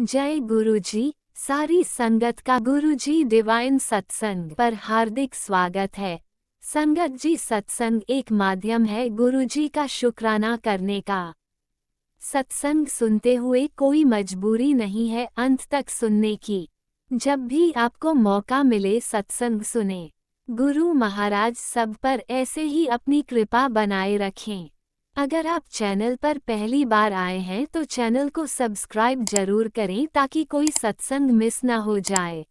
जय गुरुजी। सारी संगत का गुरुजी डिवाइन सत्संग पर हार्दिक स्वागत है। संगत जी, सत्संग एक माध्यम है गुरुजी का शुक्राना करने का। सत्संग सुनते हुए कोई मजबूरी नहीं है अंत तक सुनने की। जब भी आपको मौका मिले सत्संग सुने। गुरु महाराज सब पर ऐसे ही अपनी कृपा बनाए रखें। अगर आप चैनल पर पहली बार आए हैं तो चैनल को सब्सक्राइब जरूर करें ताकि कोई सत्संग मिस ना हो जाए।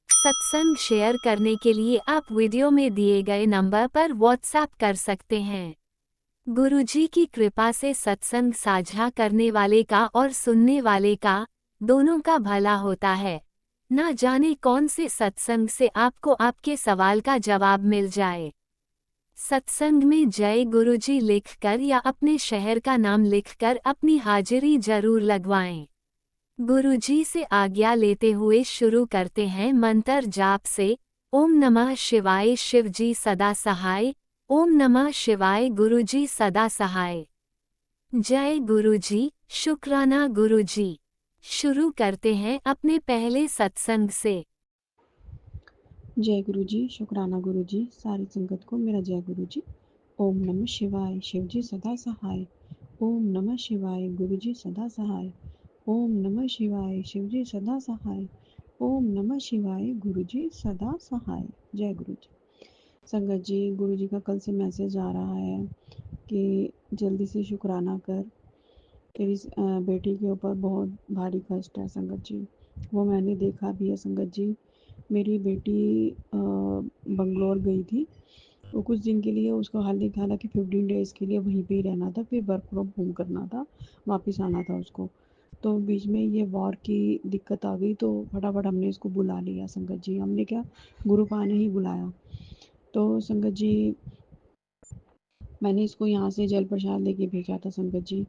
सत्संग शेयर करने के लिए आप वीडियो में दिए गए नंबर पर व्हाट्सएप कर सकते हैं। गुरुजी की कृपा से सत्संग साझा करने वाले का और सुनने वाले का, दोनों का भला होता है। ना जाने कौन से सत्संग से आपको आपके सवाल का जवाब मिल जाए। सत्संग में जय गुरुजी लिखकर या अपने शहर का नाम लिखकर अपनी हाजिरी जरूर लगवाएं। गुरुजी से आज्ञा लेते हुए शुरू करते हैं मंत्र जाप से। ओम नमः शिवाय शिवजी सदा सहाय। ओम नमः शिवाय गुरुजी सदा सहाय। जय गुरुजी, शुक्राना गुरुजी। शुरू करते हैं अपने पहले सत्संग से। जय गुरु जी, शुक्राना गुरु जी, सारी संगत को मेरा जय गुरु जी। ओम नमः शिवाय, शिव जी सदा सहाय। ओम नमः शिवाय, गुरु जी सदा सहाय। ओम नमः शिवाय, शिव जी सदा सहाय। ओम नमः शिवाय, गुरु जी सदा सहाय। जय गुरु जी। संगत जी, गुरु जी का कल से मैसेज आ रहा है कि जल्दी से शुक्राना कर, तेरी बेटी के ऊपर बहुत भारी कष्ट है। संगत जी, वो मैंने देखा भी है। संगत जी, मेरी बेटी बंगलोर गई थी, तो कुछ दिन के लिए उसको हालांकि 15 डेज़ के लिए वहीं पे ही रहना था, फिर वर्क फ्रॉम होम करना था, वापस आना था उसको। तो बीच में ये वॉर की दिक्कत आ गई, तो फटाफट हमने इसको बुला लिया। संगत जी, हमने क्या, गुरु पा ने ही बुलाया। तो संगत जी, मैंने इसको यहाँ से जल प्रसाद लेके भेजा था। संगत जी,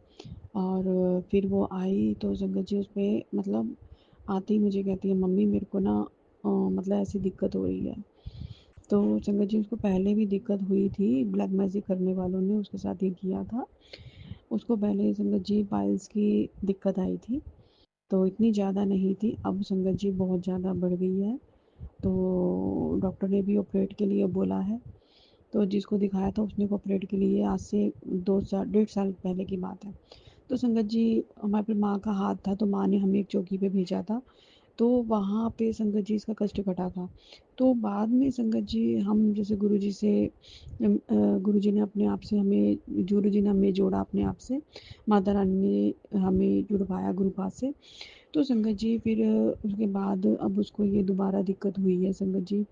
और फिर वो आई तो संगत जी, उसमें मतलब आते ही मुझे कहती है, मम्मी मेरे को ना मतलब ऐसी दिक्कत हो रही है। तो संगत जी, उसको पहले भी दिक्कत हुई थी, ब्लैक मैजिक करने वालों ने उसके साथ ये किया था। उसको पहले संगत जी पाइल्स की दिक्कत आई थी, तो इतनी ज़्यादा नहीं थी, अब संगत जी बहुत ज़्यादा बढ़ गई है। तो डॉक्टर ने भी ऑपरेट के लिए बोला है। तो जिसको दिखाया था उसने को ऑपरेट के लिए, आज से 2 साल 1.5 साल पहले की बात है। तो संगत जी, हमारी माँ का हाथ था, तो माँ ने हमें एक चौकी पे भेजा था, तो वहाँ पे संगत जी इसका कष्ट कटा था। तो बाद में संगत जी, हम जैसे गुरुजी से गुरुजी ने अपने आप से हमें, गुरुजी ने हमें जोड़ा अपने आप से, माता रानी ने हमें जुड़वाया गुरुपाद से। तो संगत जी फिर उसके बाद अब उसको ये दोबारा दिक्कत हुई है। संगत जी,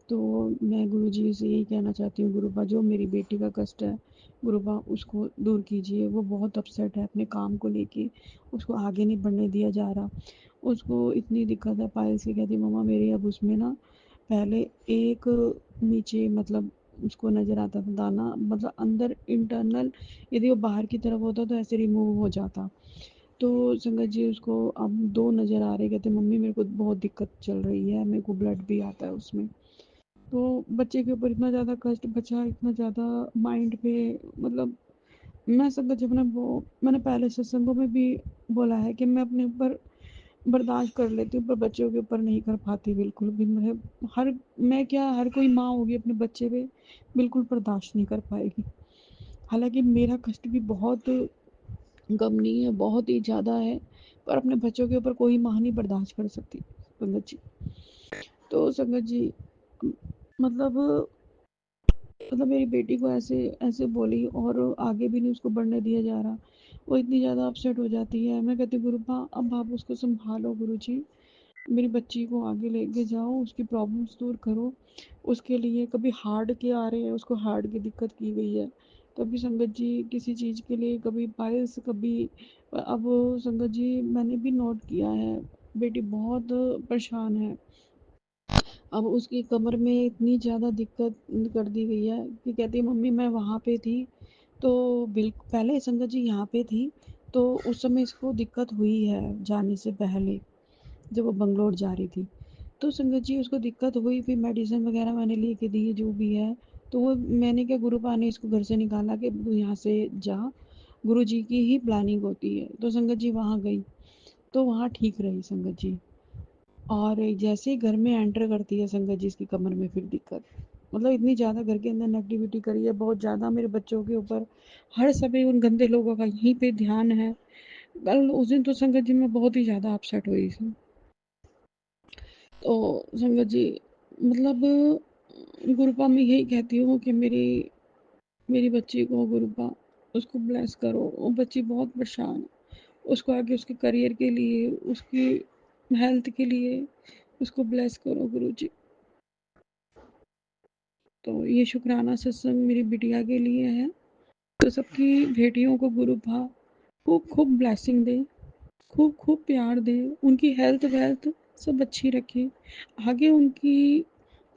तो मैं गुरुजी से यही कहना चाहती हूँ, गुरुपा जो मेरी बेटी का कष्ट है, गुरुपा उसको दूर कीजिए। वो बहुत अपसेट है अपने काम को लेके, उसको आगे नहीं बढ़ने दिया जा रहा। उसको इतनी दिक्कत है पायल की, कहती मम्मा मेरी अब उसमें ना, पहले एक नीचे मतलब उसको नज़र आता था दाना, मतलब अंदर इंटरनल, यदि वो बाहर की तरफ होता तो ऐसे रिमूव हो जाता। तो संगत जी, उसको अब 2 नज़र आ रहे, कहते मम्मी मेरे को बहुत दिक्कत चल रही है, मेरे को ब्लड भी आता है उसमें। तो बच्चे के ऊपर इतना ज़्यादा कष्ट, बच्चा इतना ज़्यादा माइंड पे, मतलब मैं संगत जी अपने वो, मैंने पहले सत्संगों में भी बोला है कि मैं अपने ऊपर बर्दाश्त कर लेती हूँ, पर बच्चों के ऊपर नहीं कर पाती बिल्कुल भी। मैं क्या, हर कोई माँ होगी अपने बच्चे पे बिल्कुल बर्दाश्त नहीं कर पाएगी। हालांकि मेरा कष्ट भी बहुत कम नहीं है, बहुत ही ज़्यादा है, पर अपने बच्चों के ऊपर कोई माँ नहीं बर्दाश्त कर सकती। संगत जी, तो संगत जी, मतलब मेरी बेटी को ऐसे ऐसे बोली, और आगे भी नहीं उसको बढ़ने दिया जा रहा। वो इतनी ज़्यादा अपसेट हो जाती है। मैं कहती गुरुपा अब आप उसको संभालो, गुरुजी मेरी बच्ची को आगे लेके जाओ, उसकी प्रॉब्लम्स दूर करो। उसके लिए कभी हार्ट के आ रहे हैं, उसको हार्ट की दिक्कत की गई है, कभी संगत जी किसी चीज़ के लिए, कभी पाइल्स, कभी अब संगत जी मैंने भी नोट किया है, बेटी बहुत परेशान है। अब उसकी कमर में इतनी ज़्यादा दिक्कत कर दी गई है कि कहती है मम्मी मैं वहाँ पे थी, तो बिल्कुल पहले संगत जी यहाँ पे थी, तो उस समय इसको दिक्कत हुई है जाने से पहले, जब वो बंगलोर जा रही थी। तो संगत जी उसको दिक्कत हुई, फिर मेडिसिन वगैरह मैंने लेके दी जो भी है। तो वो मैंने क्या, गुरुपा ने इसको घर से निकाला कि तू यहाँ से जा, गुरु जी की ही प्लानिंग होती है। तो संगत जी वहाँ गई, तो वहाँ ठीक रही संगत जी। और जैसे ही घर में एंटर करती है संगत जी, इसकी कमर में फिर दिक्कत। मतलब इतनी ज़्यादा घर के अंदर नेगेटिविटी करी है, बहुत ज़्यादा मेरे बच्चों के ऊपर, हर समय उन गंदे लोगों का यहीं पे ध्यान है। कल उस दिन तो संगत जी मैं बहुत ही ज़्यादा अपसेट हुई थी। तो संगत जी मतलब गुरुपा मैं यही कहती हूँ कि मेरी मेरी बच्ची को गुरुपा उसको ब्लेस करो। वो बच्ची बहुत परेशान है, उसको आगे उसके करियर के लिए, उसकी हेल्थ के लिए उसको ब्लेस करो गुरुजी। तो ये शुक्राना सत्संग मेरी बिटिया के लिए है। तो सबकी बेटियों को गुरु भा खूब खूब ब्लेसिंग दे, खूब खूब प्यार दे, उनकी हेल्थ वेल्थ सब अच्छी रखे। आगे उनकी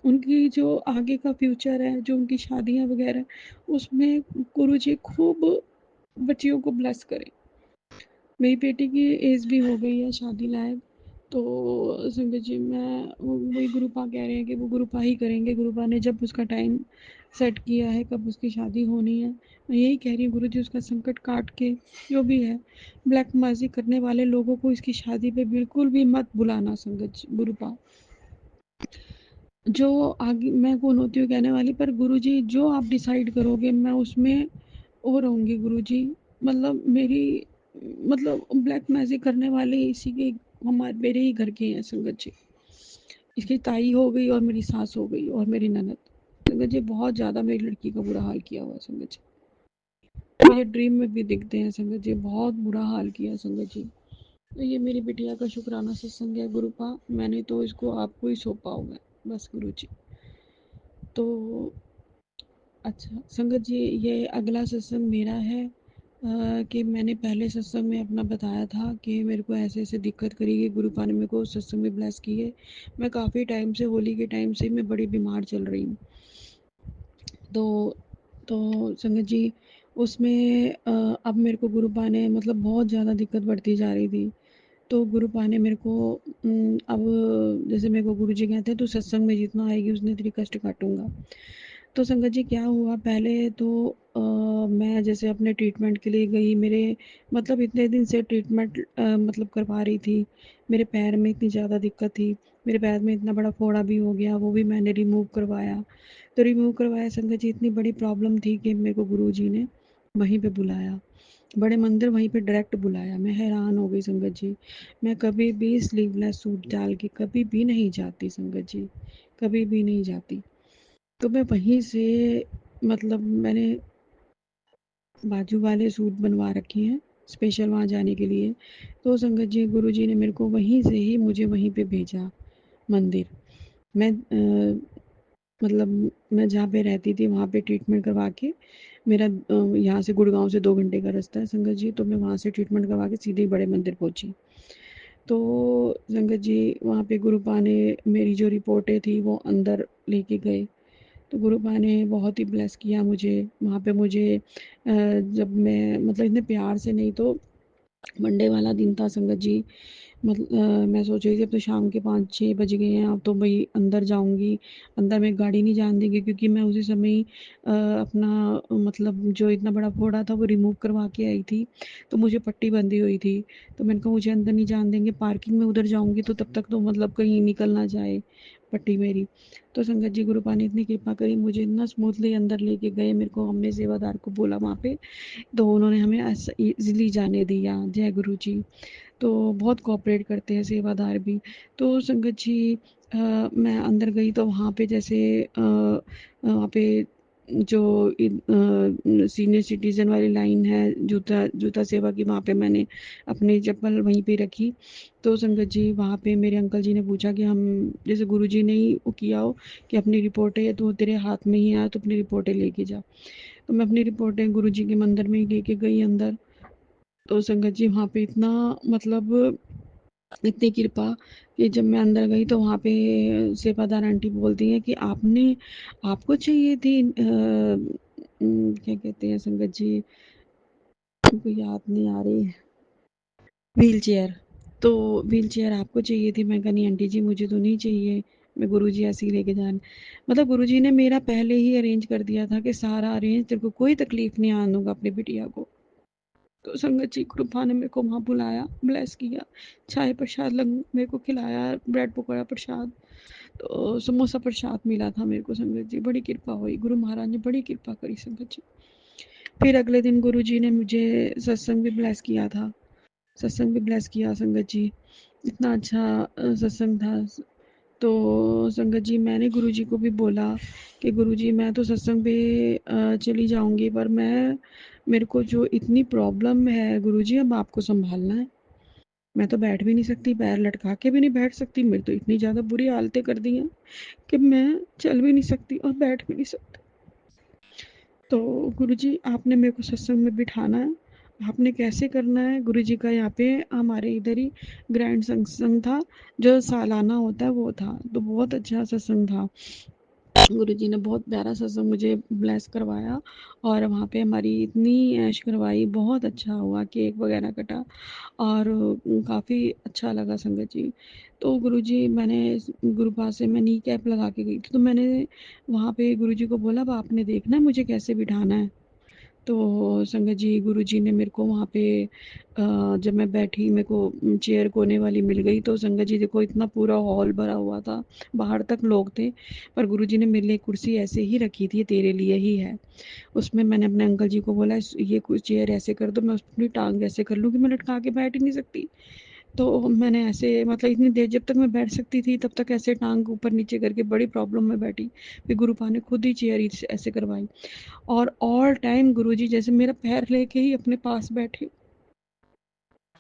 उनकी जो आगे का फ्यूचर है, जो उनकी शादियां वगैरह, उसमें गुरु जी खूब बच्चियों को ब्लेस करें। मेरी बेटी की एज भी हो गई है शादी लायक। तो संगत जी मैं वही गुरुपा कह रहे हैं कि वो गुरुपा ही करेंगे। गुरुपा ने जब उसका टाइम सेट किया है कब उसकी शादी होनी है, मैं यही कह रही हूँ गुरु जी उसका संकट काट के जो भी है, ब्लैकबाजी करने वाले लोगों को इसकी शादी पे बिल्कुल भी मत बुलाना संगत जी। गुरुपा जो आगे मैं कौन होती हूँ कहने वाली, पर गुरु जी जो आप डिसाइड करोगे मैं उसमें वो रहूँगी गुरु जी। मतलब मेरी मतलब ब्लैक मैजिक करने वाले इसी के हमारे मेरे ही घर के हैं संगत जी। इसकी ताई हो गई और मेरी सास हो गई और मेरी ननद। संगत जी बहुत ज़्यादा मेरी लड़की का बुरा हाल किया हुआ है संगत जी। मुझे ड्रीम में भी दिखते हैं संगत जी, बहुत बुरा हाल किया संगत जी। तो ये मेरी बिटिया का शुक्राना सत्संग है गुरुपा, मैंने तो इसको आपको ही सौंपा हुआ है बस गुरु जी। तो अच्छा संगत जी ये अगला सत्संग मेरा है कि मैंने पहले सत्संग में अपना बताया था कि मेरे को ऐसे ऐसे दिक्कत करी कि गुरुपा ने मेरे को सत्संग में ब्लेस की है। मैं काफ़ी टाइम से होली के टाइम से मैं बड़ी बीमार चल रही हूँ। तो संगत जी उसमें अब मेरे को गुरुपा ने मतलब बहुत ज़्यादा दिक्कत बढ़ती जा रही थी। तो गुरुपा ने मेरे को अब जैसे मेरे को गुरु जी कहते हैं तू सत्संग में जितना आएगी उतने तेरी कष्ट काटूंगा। तो संगत जी क्या हुआ पहले तो मैं जैसे अपने ट्रीटमेंट के लिए गई। मेरे मतलब इतने दिन से ट्रीटमेंट मतलब करवा रही थी। मेरे पैर में इतनी ज़्यादा दिक्कत थी, मेरे पैर में इतना बड़ा फोड़ा भी हो गया, वो भी मैंने रिमूव करवाया। तो रिमूव करवाया संगत जी, इतनी बड़ी प्रॉब्लम थी कि मेरे को गुरु जी ने वहीं पे बुलाया, बड़े मंदिर वहीं पे डायरेक्ट बुलाया। मैं हैरान हो गई संगत जी। मैं कभी भी स्लीवलेस सूट डाल के कभी भी नहीं जाती संगत जी, कभी भी नहीं जाती। तो मैं वहीं से मतलब मैंने बाजू वाले सूट बनवा रखे हैं स्पेशल वहाँ जाने के लिए। तो संगत जी गुरु जी ने मेरे को वहीं से ही मुझे वहीं पे भेजा मंदिर। मैं मतलब मैं जहाँ पे रहती थी वहाँ पे ट्रीटमेंट करवा के मेरा यहाँ से गुड़गांव से 2 घंटे का रास्ता है संगत जी। तो मैं वहाँ से ट्रीटमेंट करवा के सीधे ही बड़े मंदिर पहुँची। तो संगत जी वहाँ पे गुरुपा ने मेरी जो रिपोर्टें थी वो अंदर लेके गए। तो गुरुपा ने बहुत ही ब्लेस किया मुझे वहाँ पे। मुझे जब मैं मतलब इतने प्यार से नहीं तो मंडे वाला दिन था संगत जी। मतलब मैं सोच रही थी अब तो शाम के 5-6 बज गए हैं, अब तो भाई अंदर जाऊंगी। अंदर में गाड़ी नहीं जाने देंगे क्योंकि मैं उसी समय ही अपना मतलब जो इतना बड़ा फोड़ा था वो रिमूव करवा के आई थी। तो मुझे पट्टी बंधी हुई थी। तो मैंने कहा मुझे अंदर नहीं जाने देंगे, पार्किंग में उधर जाऊंगी तो तब तक तो मतलब कहीं निकल ना जाए पट्टी मेरी। तो संगत जी गुरुपा ने इतनी कृपा करी, मुझे इतना स्मूथली अंदर लेके गए। मेरे को हमने सेवादार को बोला वहाँ पे, तो उन्होंने हमें ऐसा ईज़िली जाने दिया। जय गुरु जी। तो बहुत कोऑपरेट करते हैं सेवादार भी। तो संगत जी मैं अंदर गई तो वहाँ पे जैसे वहाँ पे जो सीनियर सिटीज़न वाली लाइन है जूता जूता सेवा की, वहाँ पे मैंने अपनी चप्पल वहीं पे रखी। तो संगत जी वहाँ पे मेरे अंकल जी ने पूछा कि हम जैसे गुरुजी ने ही वो किया हो कि अपनी रिपोर्टें तो तेरे हाथ में ही है तो अपनी रिपोर्टें लेके जा। तो मैं अपनी रिपोर्टें गुरुजी के मंदिर में ही लेके गई अंदर। तो संगत जी वहाँ पे इतना मतलब इतनी कृपा कि जब मैं अंदर गई तो वहाँ पे सेवादार आंटी बोलती हैं कि आपने आपको चाहिए थी क्या कहते हैं संगत जी, हमको याद नहीं आ रही, व्हील चेयर। तो व्हील चेयर आपको चाहिए थी। मैं कहा नहीं आंटी जी मुझे तो नहीं चाहिए, मैं गुरुजी ऐसे ही लेके जान मतलब गुरुजी ने मेरा पहले ही अरेंज कर दिया था कि सारा अरेंज, तेरे को कोई तकलीफ नहीं आने दूंगा अपनी बिटिया को। तो संगत जी कृपा ने मेरे को वहाँ बुलाया, ब्लेस किया, चाय प्रसाद लंग मेरे को खिलाया, ब्रेड पकौड़ा प्रसाद, तो समोसा प्रसाद मिला था मेरे को संगत जी। बड़ी कृपा हुई, गुरु महाराज ने बड़ी कृपा करी संगत जी। फिर अगले दिन गुरु जी ने मुझे सत्संग भी ब्लेस किया था, सत्संग भी ब्लेस किया संगत जी। इतना अच्छा सत्संग था। तो संगत जी मैंने गुरु जी को भी बोला कि गुरु जी मैं तो सत्संग पे चली जाऊंगी, पर मेरे को जो इतनी प्रॉब्लम है गुरु जी, अब आपको संभालना है। मैं तो बैठ भी नहीं सकती, पैर लटका के भी नहीं बैठ सकती, मेरी तो इतनी ज़्यादा बुरी हालतें कर दी हैं कि मैं चल भी नहीं सकती और बैठ भी नहीं सकती। तो गुरुजी आपने मेरे को सत्संग में बिठाना है, आपने कैसे करना है। गुरुजी का यहाँ पे हमारे इधर ही ग्रैंड सत्संग था, जो सालाना होता है वो था, तो बहुत अच्छा सत्संग था। गुरुजी ने बहुत प्यारा सत्संग मुझे ब्लेस करवाया और वहाँ पे हमारी इतनी ऐश करवाई, बहुत अच्छा हुआ, केक वगैरह कटा और काफ़ी अच्छा लगा संगत जी। तो गुरुजी मैंने गुरुपाद से मैं नी कैप लगा के गई थी, तो मैंने वहाँ पे गुरुजी को बोला अब आपने देखना है मुझे कैसे बिठाना है। तो संगत जी गुरुजी ने मेरे को वहाँ पे जब मैं बैठी मेरे को चेयर कोने वाली मिल गई, तो संगत जी देखो इतना पूरा हॉल भरा हुआ था, बाहर तक लोग थे, पर गुरुजी ने मेरे लिए कुर्सी ऐसे ही रखी थी, तेरे लिए ही है। उसमें मैंने अपने अंकल जी को बोला ये कुछ चेयर ऐसे कर दो, मैं अपनी टांग ऐसे कर लूँ कि मैं लटका के बैठ ही नहीं सकती। तो मैंने ऐसे मतलब इतनी देर जब तक मैं बैठ सकती थी तब तक ऐसे टांग ऊपर नीचे करके बड़ी प्रॉब्लम में बैठी। फिर गुरुपा ने खुद ही चेयर ऐसे करवाई और ऑल टाइम गुरुजी जैसे मेरा पैर लेके ही अपने पास बैठे।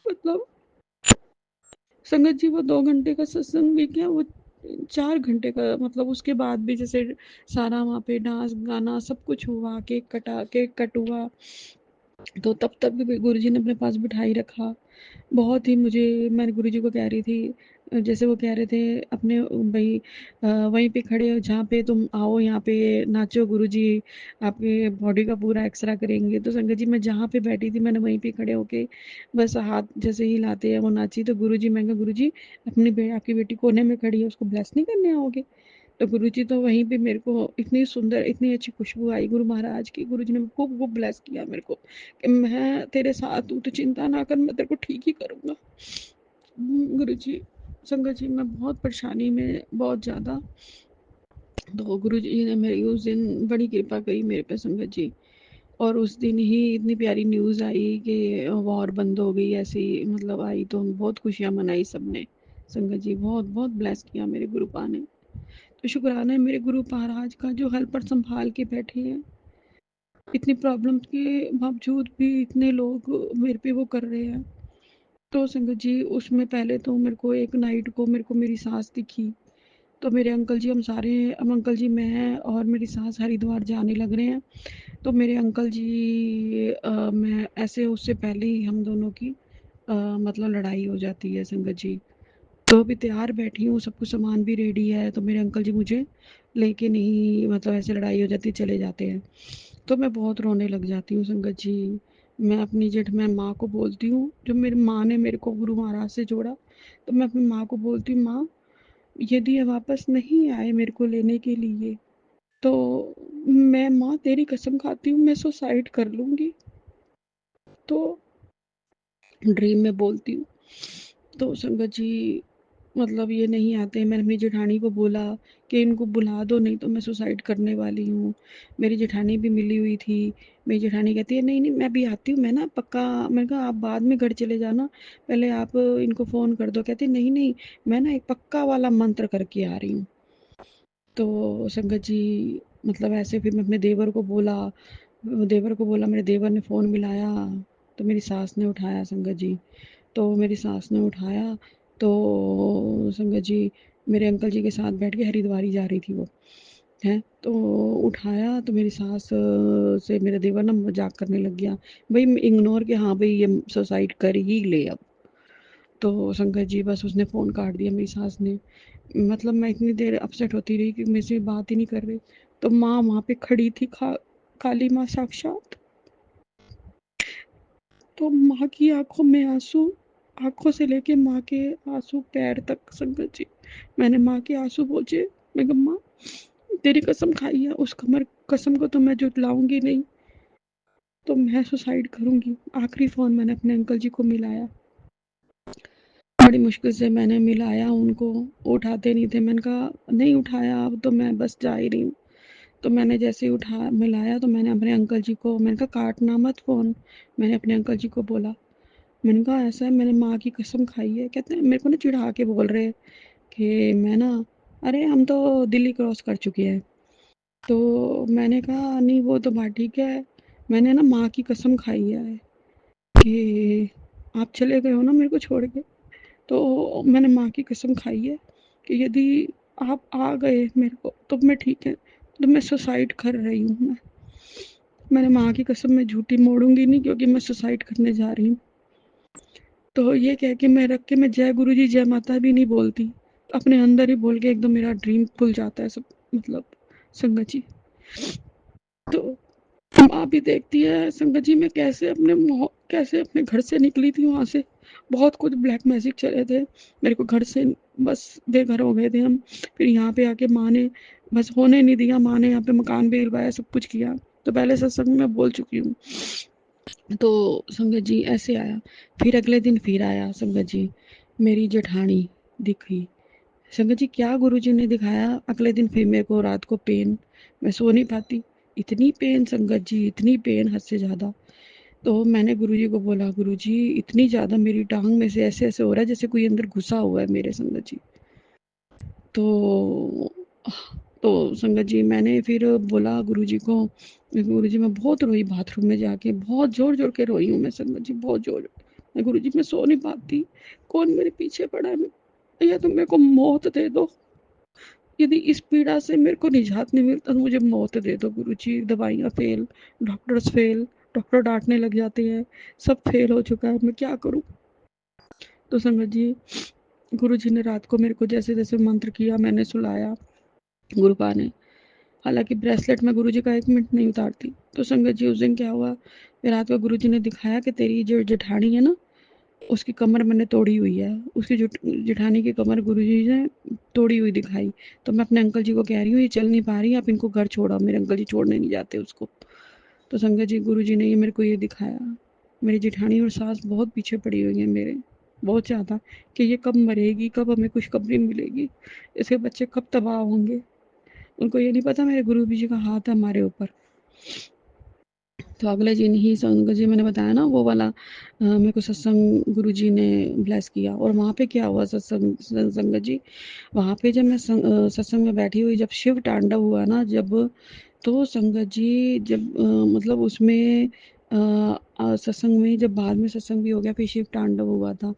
मतलब संगत जी वो 2 घंटे का सत्संग भी क्या, वो 4 घंटे का, मतलब उसके बाद भी जैसे सारा वहाँ पे डांस गाना सब कुछ हुआ, केक कट हुआ, तो तब तक भी गुरुजी ने अपने पास बिठाई रखा। बहुत ही मुझे, मैं गुरुजी को कह रही थी, जैसे वो कह रहे थे अपने भाई वहीं पे खड़े हो जहाँ पे तुम आओ, यहाँ पे नाचो गुरुजी, आपके बॉडी का पूरा एक्सरा करेंगे। तो संगत जी मैं जहाँ पे बैठी थी मैंने वहीं पे खड़े होके बस हाथ जैसे ही लाते हैं वो नाची। तो गुरुजी, मैं कहा गुरुजी आपकी बेटी कोने में खड़ी है, उसको ब्लेस नहीं करने आओगे। तो गुरुजी तो वहीं पे मेरे को इतनी सुंदर इतनी अच्छी खुशबू आई गुरु महाराज की, गुरुजी ने खूब खूब ब्लेस किया मेरे को कि मैं तेरे साथ हूँ, तो चिंता ना कर, मैं तेरे को ठीक ही करूँगा। गुरुजी संगत जी मैं बहुत परेशानी में, बहुत ज़्यादा। तो गुरुजी ने मेरी उस दिन बड़ी कृपा करी मेरे पे संगत जी, और उस दिन ही इतनी प्यारी न्यूज़ आई कि वॉर बंद हो गई, ऐसी मतलब आई, तो हम बहुत खुशियाँ मनाई सबने। संगत जी बहुत बहुत ब्लेस किया मेरे गुरुपा ने। तो शुक्राना है मेरे गुरु महाराज का जो हेल्पर संभाल के बैठे हैं। इतनी प्रॉब्लम के बावजूद भी इतने लोग मेरे पे वो कर रहे हैं। तो संगत जी उसमें पहले तो मेरे को एक नाइट को मेरे को मेरी सास दिखी, तो मेरे अंकल जी, हम सारे, हम अंकल जी, मैं और मेरी सास हरिद्वार जाने लग रहे हैं। तो मेरे अंकल जी मैं ऐसे उससे पहले ही हम दोनों की मतलब लड़ाई हो जाती है संगत जी। तो अभी तैयार बैठी हूँ, सब कुछ सामान भी रेडी है, तो मेरे अंकल जी मुझे लेके नहीं, मतलब ऐसे लड़ाई हो जाती, चले जाते हैं। तो मैं बहुत रोने लग जाती हूँ संगत जी। मैं अपनी जेठ मैं माँ को बोलती हूँ, जब मेरी माँ ने मेरे को गुरु महाराज से जोड़ा, तो मैं अपनी माँ को बोलती हूँ माँ यदि ये वापस नहीं आए मेरे को लेने के लिए, तो मैं माँ तेरी कसम खाती हूँ मैं सुसाइड कर लूँगी। तो ड्रीम में बोलती हूँ। तो संगत जी मतलब ये नहीं आते। मैंने अपनी जेठानी को बोला कि इनको बुला दो, नहीं तो मैं सुसाइड करने वाली हूँ। मेरी जेठानी भी मिली हुई थी। मेरी जेठानी कहती है नहीं नहीं मैं भी आती हूँ, मैं ना पक्का, मैंने कहा आप बाद में घर चले जाना, पहले आप इनको फ़ोन कर दो। कहती नहीं नहीं मैं ना एक पक्का वाला मंत्र करके आ रही हूँ। तो संगत जी मतलब ऐसे फिर मैं अपने देवर को बोला, मेरे देवर ने फ़ोन मिलाया, तो मेरी सास ने उठाया संगत जी। तो मेरी सास ने उठाया, तो संगत जी मेरे अंकल जी के साथ बैठ के हरिद्वार ही जा रही थी वो, हैं। तो उठाया तो मेरी सास से मेरा देवर ना मजाक करने लग गया, भाई इग्नोर के, हाँ भाई ये सुसाइड कर ही ले अब। तो संगत जी बस उसने फ़ोन काट दिया मेरी सास ने। मतलब मैं इतनी देर अपसेट होती रही कि मेरे से बात ही नहीं कर रही। तो माँ वहाँ पे खड़ी थी, काली माँ साक्षात। तो माँ की आंखों में आंसू, आंखों से लेके माँ के आंसू पैर तक संगत जी। मैंने माँ के आंसू पोंछे। मैं कहा माँ तेरी कसम खाई है, उस कमर कसम को तो मैं जुटलाऊंगी नहीं। तो मैं सुसाइड करूँगी। आखिरी फ़ोन मैंने अपने अंकल जी को मिलाया, बड़ी मुश्किल से मैंने मिलाया उनको, उठाते नहीं थे। मैंने कहा नहीं उठाया, अब तो मैं बस जा ही रही हूँ। तो मैंने जैसे ही मिलाया तो मैंने अपने अंकल जी को, मैंने कहा काटना मत फ़ोन। मैंने अपने अंकल जी को बोला, मैंने कहा ऐसा है, मैंने माँ की कसम खाई है। कहते हैं मेरे को ना चिढ़ा के बोल रहे हैं कि मैं ना, अरे हम तो दिल्ली क्रॉस कर चुके हैं। तो मैंने कहा नहीं वो तो बात ठीक है, मैंने ना माँ की कसम खाई है कि आप चले गए हो ना मेरे को छोड़ के, तो मैंने माँ की कसम खाई है कि यदि आप आ गए मेरे को तो मैं ठीक है, तो मैं सुसाइड कर रही हूँ। मैंने माँ की कसम मैं झूठी मोड़ूंगी नहीं, क्योंकि मैं सुसाइड करने जा रही हूँ। तो ये कह के मैं रख के मैं जय गुरु जी जय माता भी नहीं बोलती, अपने अंदर ही बोल के एकदम मेरा ड्रीम खुल जाता है सब, मतलब संगत जी। तो माँ भी देखती है संगत जी मैं कैसे अपने घर से निकली थी वहाँ से। बहुत कुछ ब्लैक मैजिक चले थे मेरे को घर से, बस बेघर हो गए थे हम। फिर यहाँ पे आके माँ ने बस होने नहीं दिया, माँ ने यहाँ पे मकान भी दिलवाया, सब कुछ किया। तो पहले सत्संग में बोल चुकी हूँ। तो संगत जी ऐसे आया, फिर अगले दिन फिर आया संगत जी, मेरी जेठानी दिखी। संगत जी क्या गुरुजी ने दिखाया, अगले दिन फिर मेरे को रात को पेन, मैं सो नहीं पाती, इतनी पेन संगत जी, इतनी पेन हद से ज़्यादा। तो मैंने गुरुजी को बोला, गुरुजी इतनी ज़्यादा मेरी टांग में से ऐसे ऐसे हो रहा है जैसे कोई अंदर घुसा हुआ है मेरे संगत जी। तो तो संगत जी मैंने फिर बोला गुरुजी को, गुरुजी मैं बहुत रोई बाथरूम में जाके, बहुत जोर जोर के रोई हूँ मैं संगत जी, बहुत जोर। मैं गुरुजी मैं सो नहीं पाती, कौन मेरे पीछे पड़ा है, या तो मेरे को मौत दे दो, यदि इस पीड़ा से मेरे को निजात नहीं मिलता तो मुझे मौत दे दो गुरुजी। दवाइयाँ फेल, डॉक्टर्स फेल, डॉक्टर डांटने लग जाते हैं, सब फेल हो चुका है, मैं क्या करूँ। तो संगत जी गुरुजी ने रात को मेरे को जैसे जैसे मंत्र किया, मैंने सुलाया गुरुपा ने। हालांकि ब्रेसलेट में गुरुजी का 1 मिनट नहीं उतारती। तो संगत जी उस दिन क्या हुआ, फिर रात को गुरुजी ने दिखाया कि तेरी जो जेठानी है ना, उसकी कमर मैंने तोड़ी हुई है। उसकी जेठानी की कमर गुरुजी ने तोड़ी हुई दिखाई। तो मैं अपने अंकल जी को कह रही हूँ ये चल नहीं पा रही, आप इनको घर छोड़ो। मेरे अंकल जी छोड़ने नहीं जाते उसको। तो संगत जी गुरुजी ने ये मेरे को ये दिखाया, मेरी जेठानी और सास बहुत पीछे पड़ी हुई है मेरे, बहुत ज़्यादा, कि ये कब मरेगी, कब हमें खुशखबरी मिलेगी, इसके बच्चे कब तबाह होंगे। उनको ये नहीं पता मेरे गुरु जी का हाथ है हमारे ऊपर। तो अगले दिन ही संगत जी मैंने बताया ना वो वाला, मेरे को सत्संग गुरु जी ने ब्लेस किया। और वहाँ पे क्या हुआ सत्संग संगत जी, वहाँ पे जब मैं सत्संग में बैठी हुई, जब शिव तांडव हुआ ना, जब तो संगत जी जब मतलब उसमें सत्संग में, जब बाद में सत्संग भी हो गया, फिर शिव तांडव हुआ था।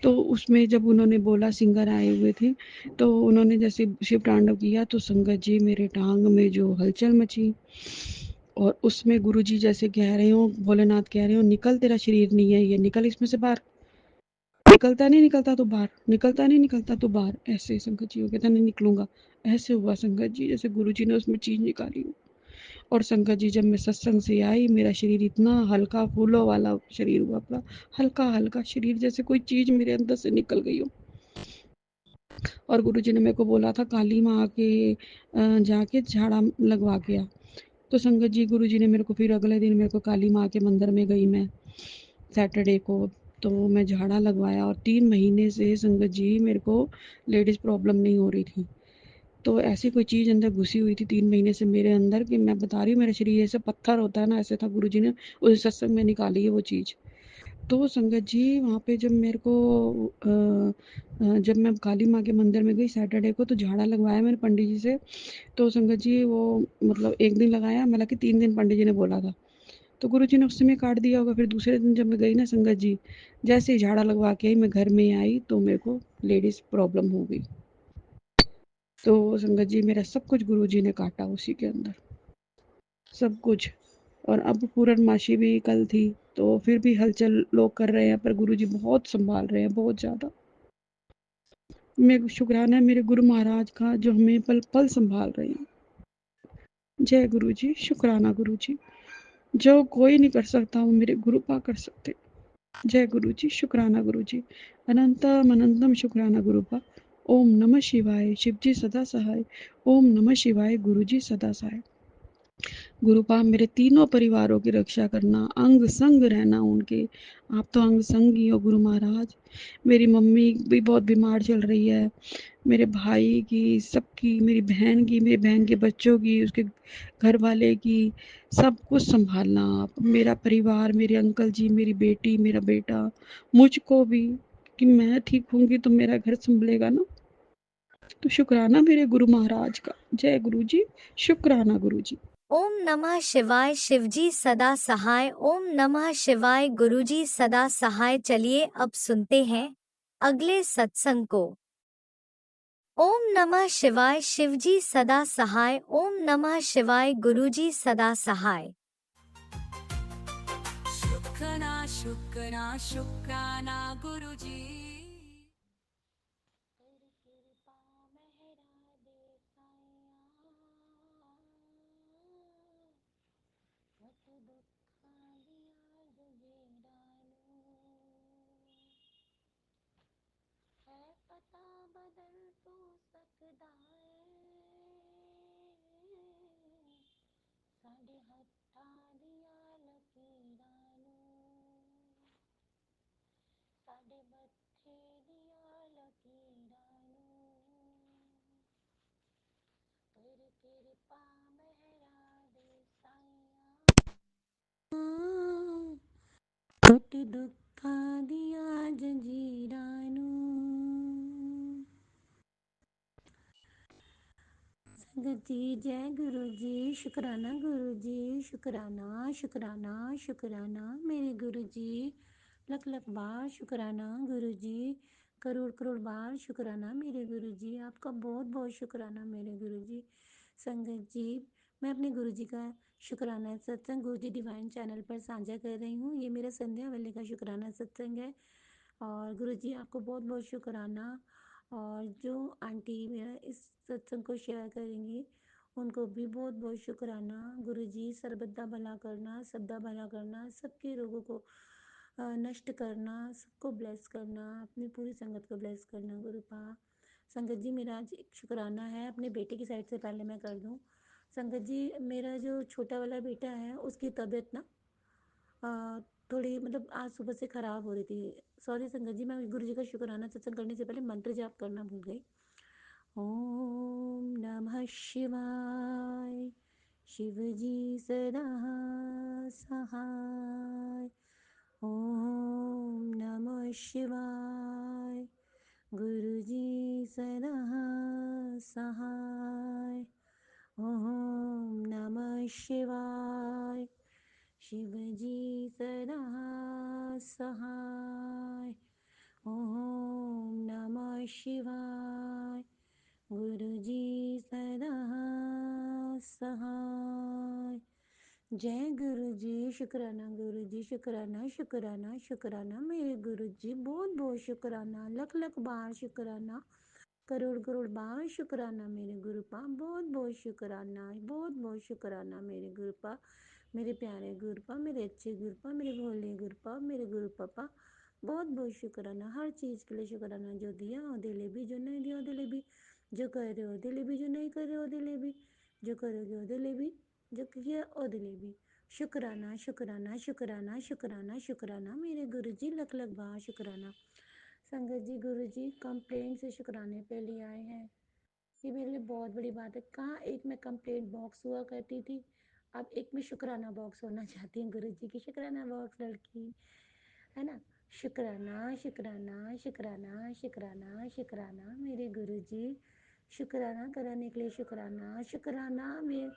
तो उसमें जब उन्होंने बोला, सिंगर आए हुए थे, तो उन्होंने जैसे शिव तांडव किया, तो संगत जी मेरे टांग में जो हलचल मची। और उसमें गुरुजी जैसे कह रहे हो, भोलेनाथ कह रहे हो, निकल तेरा शरीर नहीं है ये, निकल इसमें से बाहर, निकलता नहीं निकलता तो बाहर, निकलता नहीं निकलता तो बाहर। ऐसे संगत जी हो, कहता नहीं निकलूंगा। ऐसे हुआ संगत जी जैसे गुरुजी ने उसमें चीज निकाली हो। और संगत जी जब मैं सत्संग से आई, मेरा शरीर इतना हल्का, फूलों वाला शरीर हुआ, पूरा हल्का हल्का शरीर, जैसे कोई चीज मेरे अंदर से निकल गई हो। और गुरुजी ने मेरे को बोला था काली माँ के जाके झाड़ा लगवा के आ। तो संगत जी गुरुजी ने मेरे को फिर अगले दिन मेरे को काली माँ के मंदिर में गई मैं, सैटरडे को। तो मैं झाड़ा लगवाया, और 3 महीने से संगत जी मेरे को लेडीज़ प्रॉब्लम नहीं हो रही थी। तो ऐसी कोई चीज़ अंदर घुसी हुई थी 3 महीने से मेरे अंदर, कि मैं बता रही हूँ मेरा शरीर जैसे पत्थर होता है ना, ऐसे था। गुरुजी ने उस सत्संग में निकाली है वो चीज़। तो संगत जी वहाँ पे जब मेरे को जब मैं काली माँ के मंदिर में गई सैटरडे को, तो झाड़ा लगवाया मैंने पंडित जी से। तो संगत जी वो मतलब 1 दिन लगाया, हालांकि 3 दिन पंडित जी ने बोला था। तो गुरुजी ने उस समय काट दिया होगा। फिर दूसरे दिन जब मैं गई ना संगत जी, जैसे ही झाड़ा लगवा के आई, मैं घर में आई, तो मेरे को लेडीज़ प्रॉब्लम हो गई। तो संगत जी मेरा सब कुछ गुरुजी ने काटा उसी के अंदर, सब कुछ। और अब पूर्णमासी भी कल थी, तो फिर भी हलचल लोग कर रहे हैं, पर गुरुजी बहुत संभाल रहे हैं, बहुत ज़्यादा। मैं शुक्राना है मेरे गुरु महाराज का, जो हमें पल पल संभाल रहे हैं। जय गुरु जी, शुक्राना गुरु जी। जो कोई नहीं कर सकता वो मेरे गुरु पा कर सकते। जय गुरु जी, शुक्राना गुरु जी। अनंतम अनंतम शुक्राना गुरुपा। ओम नमः शिवाय, शिव जी सदा सहाय। ओम नमः शिवाय, गुरु जी सदा सहाय। गुरुपा मेरे तीनों परिवारों की रक्षा करना, अंग संग रहना उनके। आप तो अंग संग ही हो गुरु महाराज। मेरी मम्मी भी बहुत बीमार चल रही है, मेरे भाई की, सबकी, मेरी बहन के बच्चों की, उसके घर वाले की, सब कुछ संभालना आप। मेरा परिवार, मेरे अंकल जी, मेरी बेटी, मेरा बेटा, मुझको भी, कि मैं ठीक होंगी तो मेरा घर संभलेगा ना। तो शुक्राना मेरे गुरु महाराज का। जय गुरु जी, शुक्राना गुरु जी। ओम नमः शिवाय। शिवजी सदा सहाय। ओम नमः शिवाय। गुरुजी सदा सहाय। चलिए अब सुनते हैं अगले सत्संग को। ओम नमः शिवाय। शिवजी सदा सहाय। ओम नमः शिवाय। गुरुजी सदा सहाय। शुक्राना शुक्राना शुक्राना गुरुजी। पता बदल तो सकदा साडे हत्थां दियां लकीरां नूं, साडे मत्थे दियां लकीरां नूं, तेरी किरपा मेहरा दे साईं। घट दुखां दियां जंजीरां नूं। संगत जी जय गुरु जी। शुक्राना गुरु जी। शुक्राना शुक्राना शुक्राना मेरे गुरु जी। लख लख बार शुक्राना गुरु जी। करोड़ करोड़ बार शुक्राना मेरे गुरु जी। आपका बहुत बहुत शुक्राना मेरे गुरु जी। संगत जी मैं अपने गुरु जी का शुक्राना सत्संग गुरु जी डिवाइन चैनल पर साझा कर रही हूँ। ये मेरा संध्या वाले का शुक्राना सत्संग है और गुरु जी आपको बहुत बहुत शुक्राना। और जो आंटी मेरा इस सत्संग को शेयर करेंगी उनको भी बहुत बहुत शुक्राना। गुरु जी सर्वदा भला करना, सबदा भला करना, सबके रोगों को नष्ट करना, सबको ब्लेस करना, अपनी पूरी संगत को ब्लेस करना। गुरु पा संगत जी मेरा आज एक शुक्राना है अपने बेटे की साइड से पहले मैं कर दूं। संगत जी मेरा जो छोटा वाला बेटा है उसकी तबीयत ना अ, थोड़ी मतलब आज सुबह से ख़राब हो रही थी। सॉरी संगत जी मैं गुरु जी का शुक्राना सत्संग करने से पहले मंत्र जाप करना भूल गई। ओम नमः शिवाय। शिव जी सदा सहाय। ओम नमः शिवाय। गुरु जी सदा सहाय। ओम नमः शिवाय। शिव जी सदा सहाय। ओम नमः शिवाय। गुरु जी सदा सहाय। जय गुरु जी। शुक्राना गुरु जी। शुक्राना शुक्राना शुक्राना मेरे गुरु जी। बहुत बहुत शुक्राना। लख लख बार शुक्राना। करोड़ करोड़ बार शुक्राना मेरे गुरु पा। बहुत बहुत शुक्राना। बहुत बहुत शुक्राना मेरे गुरु पा। मेरे प्यारे गुरु पा, मेरे अच्छे गुरु पा, मेरे भोले गुरु पा, मेरे गुरु पापा। बहुत बहुत शुक्राना हर चीज़ के लिए शुक्राना। जो दिया ਉਹਦੇ लिए भी, जो नहीं दिया ਉਹਦੇ लिए भी, जो कर रहे हो ਉਹਦੇ लिए भी, जो नहीं कर रहे हो ਉਹਦੇ लिए भी, जो करोगे ਉਹਦੇ लिए भी, जो किया ਉਹਦੇ लिए भी। शुक्राना शुक्राना शुक्राना शुक्राना शुक्राना मेरे गुरु जी। लख लख बार शुक्राना। संगत जी गुरु जी कंप्लेंट से शुक्राने पे ले आए हैं। ये मेरे लिए बहुत बड़ी बात है। कहाँ एक में कंप्लेंट बॉक्स हुआ करती थी, अब एक में शुक्राना बॉक्स होना चाहती हूँ। गुरु जी की शुक्राना बॉक्स लड़की है ना। शुक्राना शुक्राना शुक्राना शुक्राना शुक्राना मेरे गुरु जी। शुक्राना कराने के लिए शुक्राना। शुक्राना में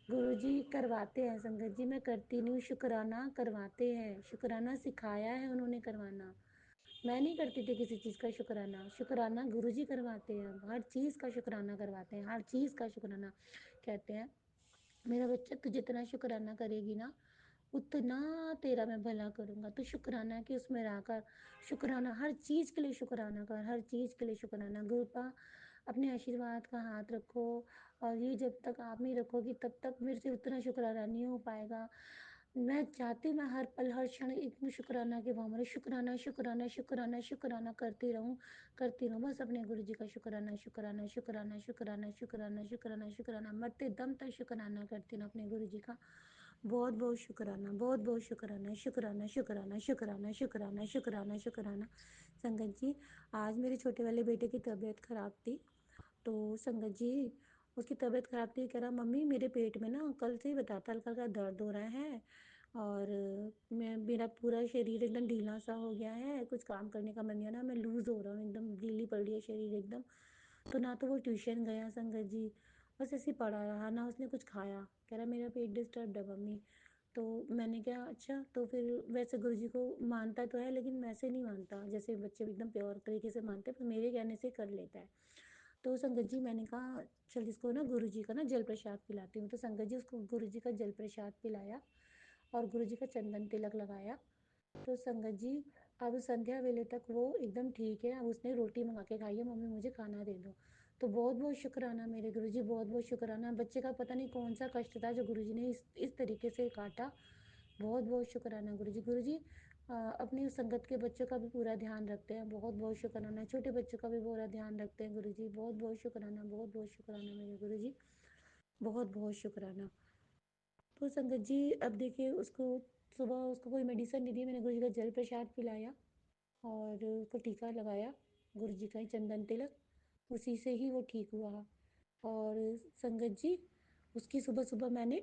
गुरु जी करवाते हैं। संगत जी मैं करती नहीं हूँ, शुक्राना करवाते हैं। शुक्राना सिखाया है उन्होंने करवाना। मैं नहीं करती थी किसी चीज़ का शुक्राना। शुक्राना गुरुजी करवाते हैं। हर चीज़ का शुक्राना करवाते हैं। हर चीज़ का शुक्राना कहते हैं मेरा बच्चा तू जितना शुक्राना करेगी ना उतना तेरा मैं भला करूँगा। तो शुक्राना कि उसमें रहकर शुक्राना हर चीज़ के लिए शुक्राना कर। हर चीज़ के लिए शुक्राना। गुरुपा अपने आशीर्वाद का हाथ रखो और ये जब तक आप नहीं रखोगी तब तक मेरे से उतना शुक्राना नहीं हो पाएगा। मैं चाहती हूँ मैं हर पल हर क्षण इतनी शुक्राना के वहाँ शुक्राना शुक्राना शुक्राना शुक्राना करती रहूँ बस अपने गुरु जी का शुक्राना शुक्राना शुक्राना शुक्राना शुक्राना शुक्राना शुक्राना मरते दम तक शुक्राना करती रहूँ अपने गुरु जी का। बहुत बहुत शुक्राना, बहुत बहुत शुक्राना, शुक्राना शुक्राना शुक्राना शुक्राना शुक्राना शुक्राना। संगत जी, आज मेरे छोटे वाले बेटे की तबीयत खराब थी, तो संगत जी उसकी तबीयत खराब थी, कह रहा मम्मी मेरे पेट में ना कल से ही बताता हल्का हल्का दर्द हो रहा है, और मैं मेरा पूरा शरीर एकदम ढीला सा हो गया है, कुछ काम करने का मन नहीं है ना, मैं लूज़ हो रहा हूँ, एकदम ढीली पड़ रही है शरीर एकदम। तो ना तो वो ट्यूशन गया संगत जी, बस ऐसे ही पड़ा रहा, ना उसने कुछ खाया, कह रहा मेरा पेट डिस्टर्ब है मम्मी। तो मैंने कहा अच्छा, तो फिर वैसे गुरुजी को मानता तो है लेकिन वैसे नहीं मानता जैसे बच्चे एकदम प्योर तरीके से मानते हैं, पर मेरे कहने से कर लेता है। तो संगत जी मैंने कहा चल इसको ना गुरुजी का ना जल प्रसाद पिलाती हूँ, तो संगत जी उसको गुरुजी का जल प्रसाद पिलाया और गुरुजी का चंदन तिलक लगाया। तो संगत जी अब संध्या वेले तक वो एकदम ठीक है, अब उसने रोटी मंगा के खाई है, मम्मी मुझे खाना दे दो। तो बहुत बहुत शुक्राना मेरे गुरुजी, बहुत बहुत शुक्राना। बच्चे का पता नहीं कौन सा कष्ट था जो गुरुजी ने इस तरीके से काटा। बहुत बहुत शुक्राना गुरुजी। गुरुजी अपनी उस संगत के बच्चों का भी पूरा ध्यान रखते हैं, बहुत बहुत शुक्राना। छोटे बच्चों का भी पूरा ध्यान रखते हैं गुरुजी, बहुत बहुत शुक्राना, बहुत बहुत शुक्राना मेरे गुरुजी, बहुत बहुत शुक्राना। तो संगत जी अब देखिए उसको सुबह उसको कोई मेडिसिन नहीं दी, मैंने गुरु जी का जल प्रसाद पिलाया और उसको टीका लगाया, गुरु जी का ही चंदन तिलक, उसी से ही वो ठीक हुआ। और संगत जी उसकी सुबह सुबह मैंने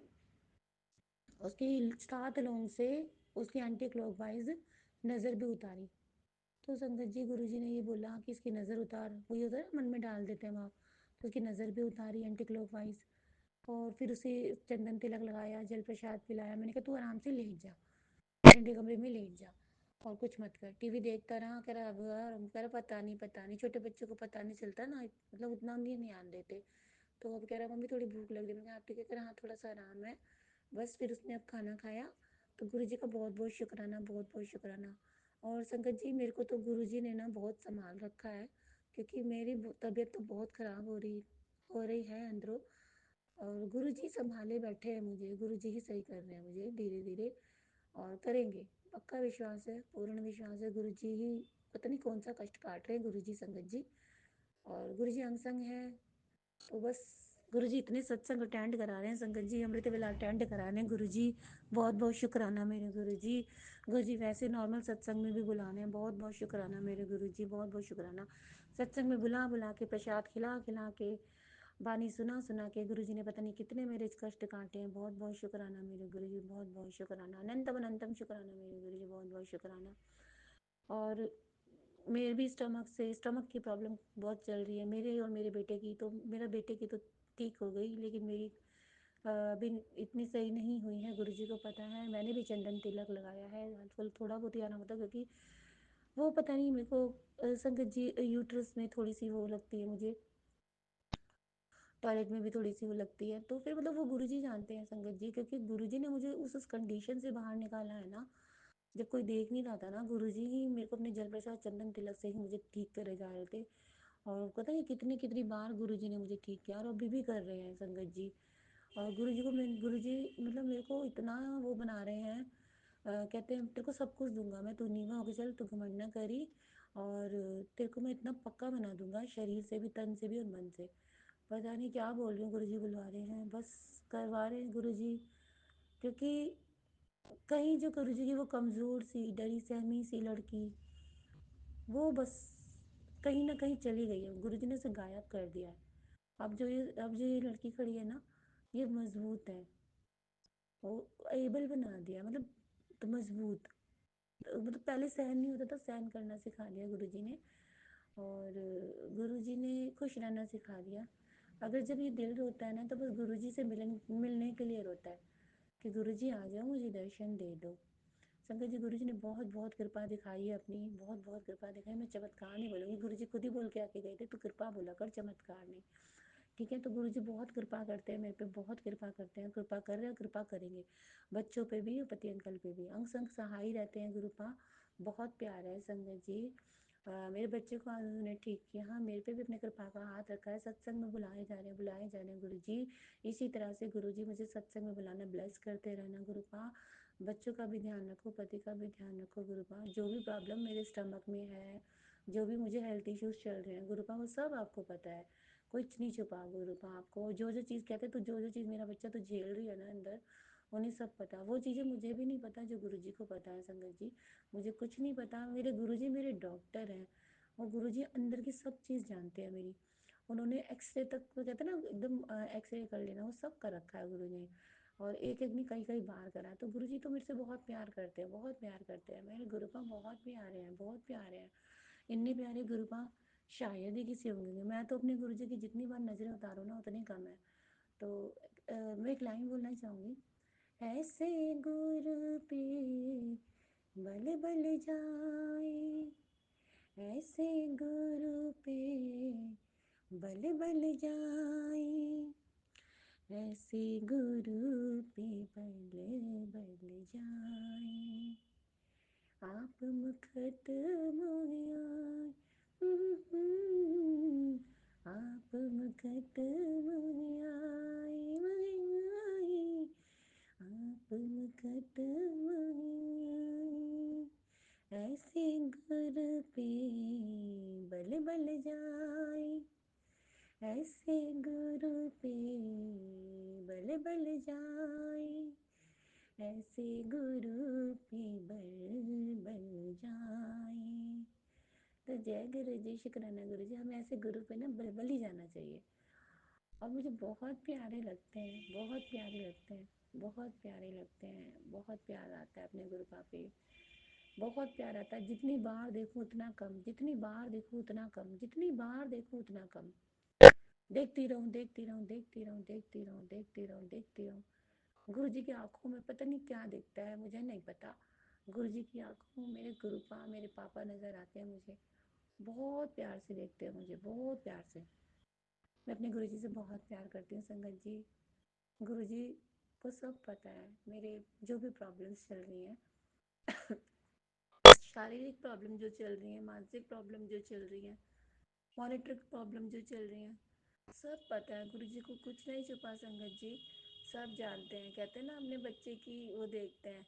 उसकी 7 लौंग से उसकी एंटी क्लॉकवाइज नज़र भी उतारी। तो संगत जी गुरु जी ने ये बोला कि इसकी नज़र उतार, वो ये होता है ना मन में डाल देते हैं वहाँ, तो उसकी नज़र भी उतारी एंटी क्लॉकवाइज। और फिर उसे चंदन तिलक लगाया, जल प्रसाद पिलाया, मैंने कहा तू आराम से लेट जा, ठंडे कमरे में लेट जा और कुछ मत कर, टीवी देखता रहा। कह रहा अब यार, कह रहा पता नहीं, छोटे बच्चों को पता नहीं चलता ना, मतलब उतना नहीं ध्यान देते। तो अब कह रहा मम्मी थोड़ी भूख लग रही है, मैंने कहा आप ठीक है, कह रहा हाँ थोड़ा सा आराम है बस। फिर उसने अब खाना खाया। तो गुरु जी का बहुत बहुत शुक्राना, बहुत बहुत शुक्राना। और संगत जी मेरे को तो गुरु जी ने ना बहुत संभाल रखा है, क्योंकि मेरी तबीयत तो बहुत ख़राब हो रही है अंदरों, और गुरु जी संभाले बैठे हैं मुझे, गुरु जी ही सही कर रहे हैं मुझे धीरे धीरे, और करेंगे, पक्का विश्वास है, पूर्ण विश्वास है। गुरु जी ही पता नहीं कौन सा कष्ट काट रहे हैं गुरु जी संगत जी, और गुरु जी अंग संग है। तो बस गुरु जी इतने सत्संग अटेंड करा रहे हैं संगत जी, अमृत वेला अटेंड करा रहे हैं गुरु जी, बहुत बहुत शुक्राना मेरे गुरु जी। गुरु जी वैसे नॉर्मल सत्संग में भी बुलाने हैं, बहुत बहुत शुक्राना मेरे गुरु जी, बहुत बहुत शुक्राना। सत्संग में बुला बुला के, प्रसाद खिला खिला के, बानी सुना सुना के गुरु जी ने पता नहीं कितने मेरे कष्ट काटे हैं। बहुत बहुत शुक्राना मेरे गुरु जी, बहुत बहुत शुक्राना, अनंतम अनंतम शुक्राना मेरे गुरु जी, बहुत बहुत शुक्राना। और मेरे भी स्टमक की प्रॉब्लम बहुत चल रही है मेरे और मेरे बेटे की, तो मेरा बेटे की तो ठीक हो गई, लेकिन मेरी अभी इतनी सही नहीं हुई है, गुरुजी को पता है। मैंने भी चंदन तिलक लगाया है, आजकल थोड़ा बहुत ही आराम होता है, क्योंकि वो पता नहीं मेरे को संगत जी यूट्रस में थोड़ी सी वो लगती है मुझे, टॉयलेट में भी थोड़ी सी वो लगती है, तो फिर मतलब वो गुरुजी जानते हैं संगत जी, क्योंकि गुरुजी ने मुझे उस कंडीशन से बाहर निकाला है ना, जब कोई देख नहीं रहा था ना, गुरुजी ही मेरे को अपने जल प्रसाद चंदन तिलक से ही मुझे ठीक करे जा रहे थे। और पता नहीं कितनी कितनी बार गुरुजी ने मुझे ठीक किया, और अभी भी कर रहे हैं संगत जी। और गुरुजी मतलब मेरे को इतना वो बना रहे हैं, कहते हैं तेरे को सब कुछ दूंगा मैं, तू नीवा होके चल, तू घमंड ना करी, और तेरे को मैं इतना पक्का बना दूंगा, शरीर से भी, तन से भी और मन से। पता नहीं क्या बोल रही हूँ, गुरुजी बुलवा रहे हैं, बस करवा रहे हैं गुरुजी। क्योंकि कहीं जो गुरुजी की वो कमज़ोर सी डरी सहमी सी लड़की, वो बस कहीं ना कहीं चली गई है, गुरुजी ने उसे गायब कर दिया है। अब जो ये लड़की खड़ी है ना, ये मजबूत है, वो एबल बना दिया, मतलब तो मजबूत, तो मतलब पहले सहन नहीं होता था, सहन करना सिखा दिया गुरुजी ने। और गुरुजी ने खुश रहना सिखा दिया। अगर जब ये दिल रोता है ना, तो बस गुरुजी से मिलने के लिए रोता है, कि गुरुजी आ जाओ, मुझे दर्शन दे दो। शंकर जी गुरुजी ने बहुत बहुत कृपा दिखाई है अपनी, बहुत बहुत कृपा दिखाई। मैं चमत्कार नहीं बोलूँगी, गुरुजी खुद ही बोल के आके गए थे, तो कृपा बोला कर, चमत्कार नहीं। ठीक है, तो गुरुजी बहुत कृपा करते हैं मेरे पे, बहुत कृपा करते हैं, कृपा कर रहे हैं, कृपा करेंगे बच्चों पे भी और पति अंकल पे भी, अंग संग सहाय रहते हैं गुरुपा। बहुत प्यार है संगत जी। मेरे बच्चे को आज उन्होंने ठीक किया, हाँ मेरे पे भी अपने कृपा का हाथ रखा है, सत्संग में बुलाए जा रहे हैं, बुलाए जा रहे हैं गुरु जी। इसी तरह से गुरु जी मुझे सत्संग में बुलाना, ब्लेस करते रहना गुरुपा। बच्चों का भी ध्यान रखो, पति का भी ध्यान रखो गुरुपा। जो भी प्रॉब्लम मेरे स्टमक में है, जो भी मुझे हेल्थ इश्यूज चल रहे हैं गुरुपा, वो सब आपको पता है, कुछ नहीं छुपा गुरुपा आपको। जो जो चीज़ कहते तो जो जो चीज़ मेरा बच्चा तो झेल रही है ना अंदर, उन्हें सब पता। वो चीज़ें मुझे भी नहीं पता जो गुरुजी को पता है संगत जी। मुझे कुछ नहीं पता, मेरे गुरुजी मेरे डॉक्टर हैं। और गुरुजी अंदर की सब चीज़ जानते हैं मेरी। उन्होंने एक्सरे तक, वो कहते हैं ना एकदम एक्सरे कर लेना, वो सब कर रखा है गुरु ने। और एक एक नहीं, कई कई बार करा है। तो गुरु जी तो मेरे से बहुत प्यार करते हैं, बहुत प्यार करते हैं। मेरे गुरुपा बहुत प्यारे हैं, बहुत प्यारे हैं। इतने प्यारे गुरुपा शायद ही किसी होंगे। मैं तो अपने गुरु जी की जितनी बार नजरें उतारूँ ना उतनी कम है। तो मैं एक लाइन बोलना चाहूँगी। ऐसे गुरु पे बल बल जाए, ऐसे गुरु पे बल बल जाए, ऐसे गुरु पे बल बल जाए, आप मुखत मोहियाए, आप मुखत मोहियाए, मोहियाए, आप मुखत मोहियाए, ऐसे गुरु पे बल बल जाए, ऐसे गुरु पे बल बल जाए, ऐसे गुरु पे बल बल जाए। तो जय गुरु जी, शुक्राना गुरु जी। हमें ऐसे गुरु पे ना बल बल ही जाना चाहिए। और मुझे बहुत प्यारे लगते हैं, बहुत प्यारे लगते हैं, बहुत प्यारे लगते हैं। बहुत प्यार आता है अपने गुरु पापे, बहुत प्यार आता है। जितनी बार देखूं उतना कम, जितनी बार देखूं उतना कम, जितनी बार देखूं उतना कम। देखती रहूं, देखती रहूं, देखती रहूं, देखती रहूं, देखती रहूं, देखती रहूं। गुरु जी की आंखों में पता नहीं क्या दिखता है, मुझे नहीं पता। गुरु जी की आंखों में मेरे गुरुपा, मेरे पापा नजर आते हैं मुझे। बहुत प्यार से देखते हैं मुझे, बहुत प्यार से। मैं अपने गुरु जी से बहुत प्यार करती हूँ संगत जी। गुरु जी को सब पता है मेरे जो भी प्रॉब्लम्स चल रही हैं, शारीरिक प्रॉब्लम जो चल रही है, मानसिक प्रॉब्लम जो चल रही है, मॉनिटरिक प्रॉब्लम जो चल रही है, सब पता है। गुरु जी को कुछ नहीं छुपा संगत जी, सब जानते हैं। कहते हैं ना अपने बच्चे की वो देखते हैं,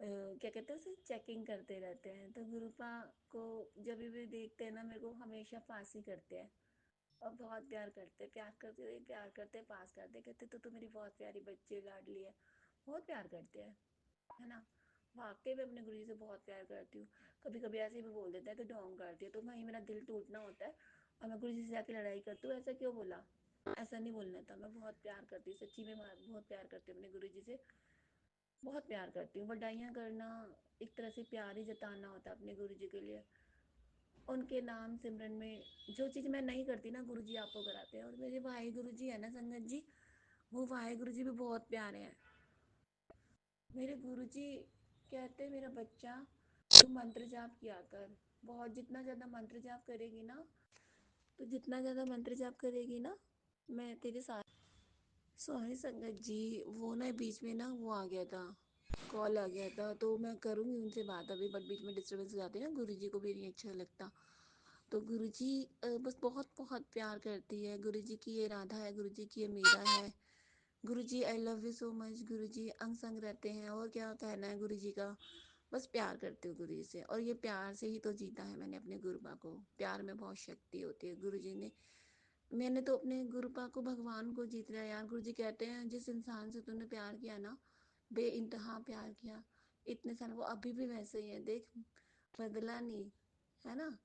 क्या कहते हैं उसे, चेकिंग करते रहते हैं। तो गुरुपा को जब भी देखते हैं ना, मेरे को हमेशा पास ही करते हैं। और बहुत प्यार करते हैं, प्यार करते हुए प्यार करते हैं, पास करते कहते तो मेरी बहुत प्यारी बच्ची लाडली है। बहुत प्यार करते हैं, है ना। वाकई में अपने गुरु जी से बहुत प्यार करती हूँ। कभी कभी ऐसे भी बोल देता है कि ढोंग करती है, तो वहीं मेरा दिल टूटना होता है। और मैं गुरु जी से जाके लड़ाई करती हूँ, ऐसा क्यों बोला, ऐसा नहीं बोलना था। मैं बहुत प्यार करती हूँ सच्ची में, बहुत प्यार करती हूँ अपने गुरु जी से, बहुत प्यार करती हूँ। बधाइयाँ करना एक तरह से प्यार ही जताना होता है अपने गुरु जी के लिए। उनके नाम सिमरन में जो चीज़ मैं नहीं करती ना, गुरु जी आपको कराते हैं। और मेरे भाई गुरु जी है ना संगत जी, वो भाई गुरु जी भी बहुत प्यारे हैं। मेरे गुरु जी कहते मेरा बच्चा तू मंत्र जाप किया कर, बहुत, जितना ज़्यादा मंत्र जाप करेगी ना, तो जितना ज़्यादा मंत्र जाप करेगी ना, मैं तेरे साथ। सॉरी संगत जी, वो ना बीच में ना वो आ गया था, कॉल आ गया था, तो मैं करूँगी उनसे बात अभी, बट बीच में डिस्टर्बेंस हो जाती है ना, गुरु जी को भी नहीं अच्छा लगता। तो गुरु जी बस बहुत बहुत प्यार करती है। गुरु जी की ये राधा है, गुरु जी की ये मीरा है। Guru ji I love you so much. Guru ji अंग संग रहते हैं, और क्या कहना है गुरु जी का। बस प्यार करती हूँ गुरु जी से, और ये प्यार से ही तो जीता है मैंने अपने गुरुपा को। प्यार में बहुत शक्ति होती है। गुरु जी ने, मैंने तो अपने गुरुपा को, भगवान को जीत लिया यार। गुरु जी कहते हैं जिस इंसान से तूने प्यार किया ना, बे इंतहा प्यार किया, इतने साल वो अभी भी वैसे ही है, देख, बदला नहीं, है ना।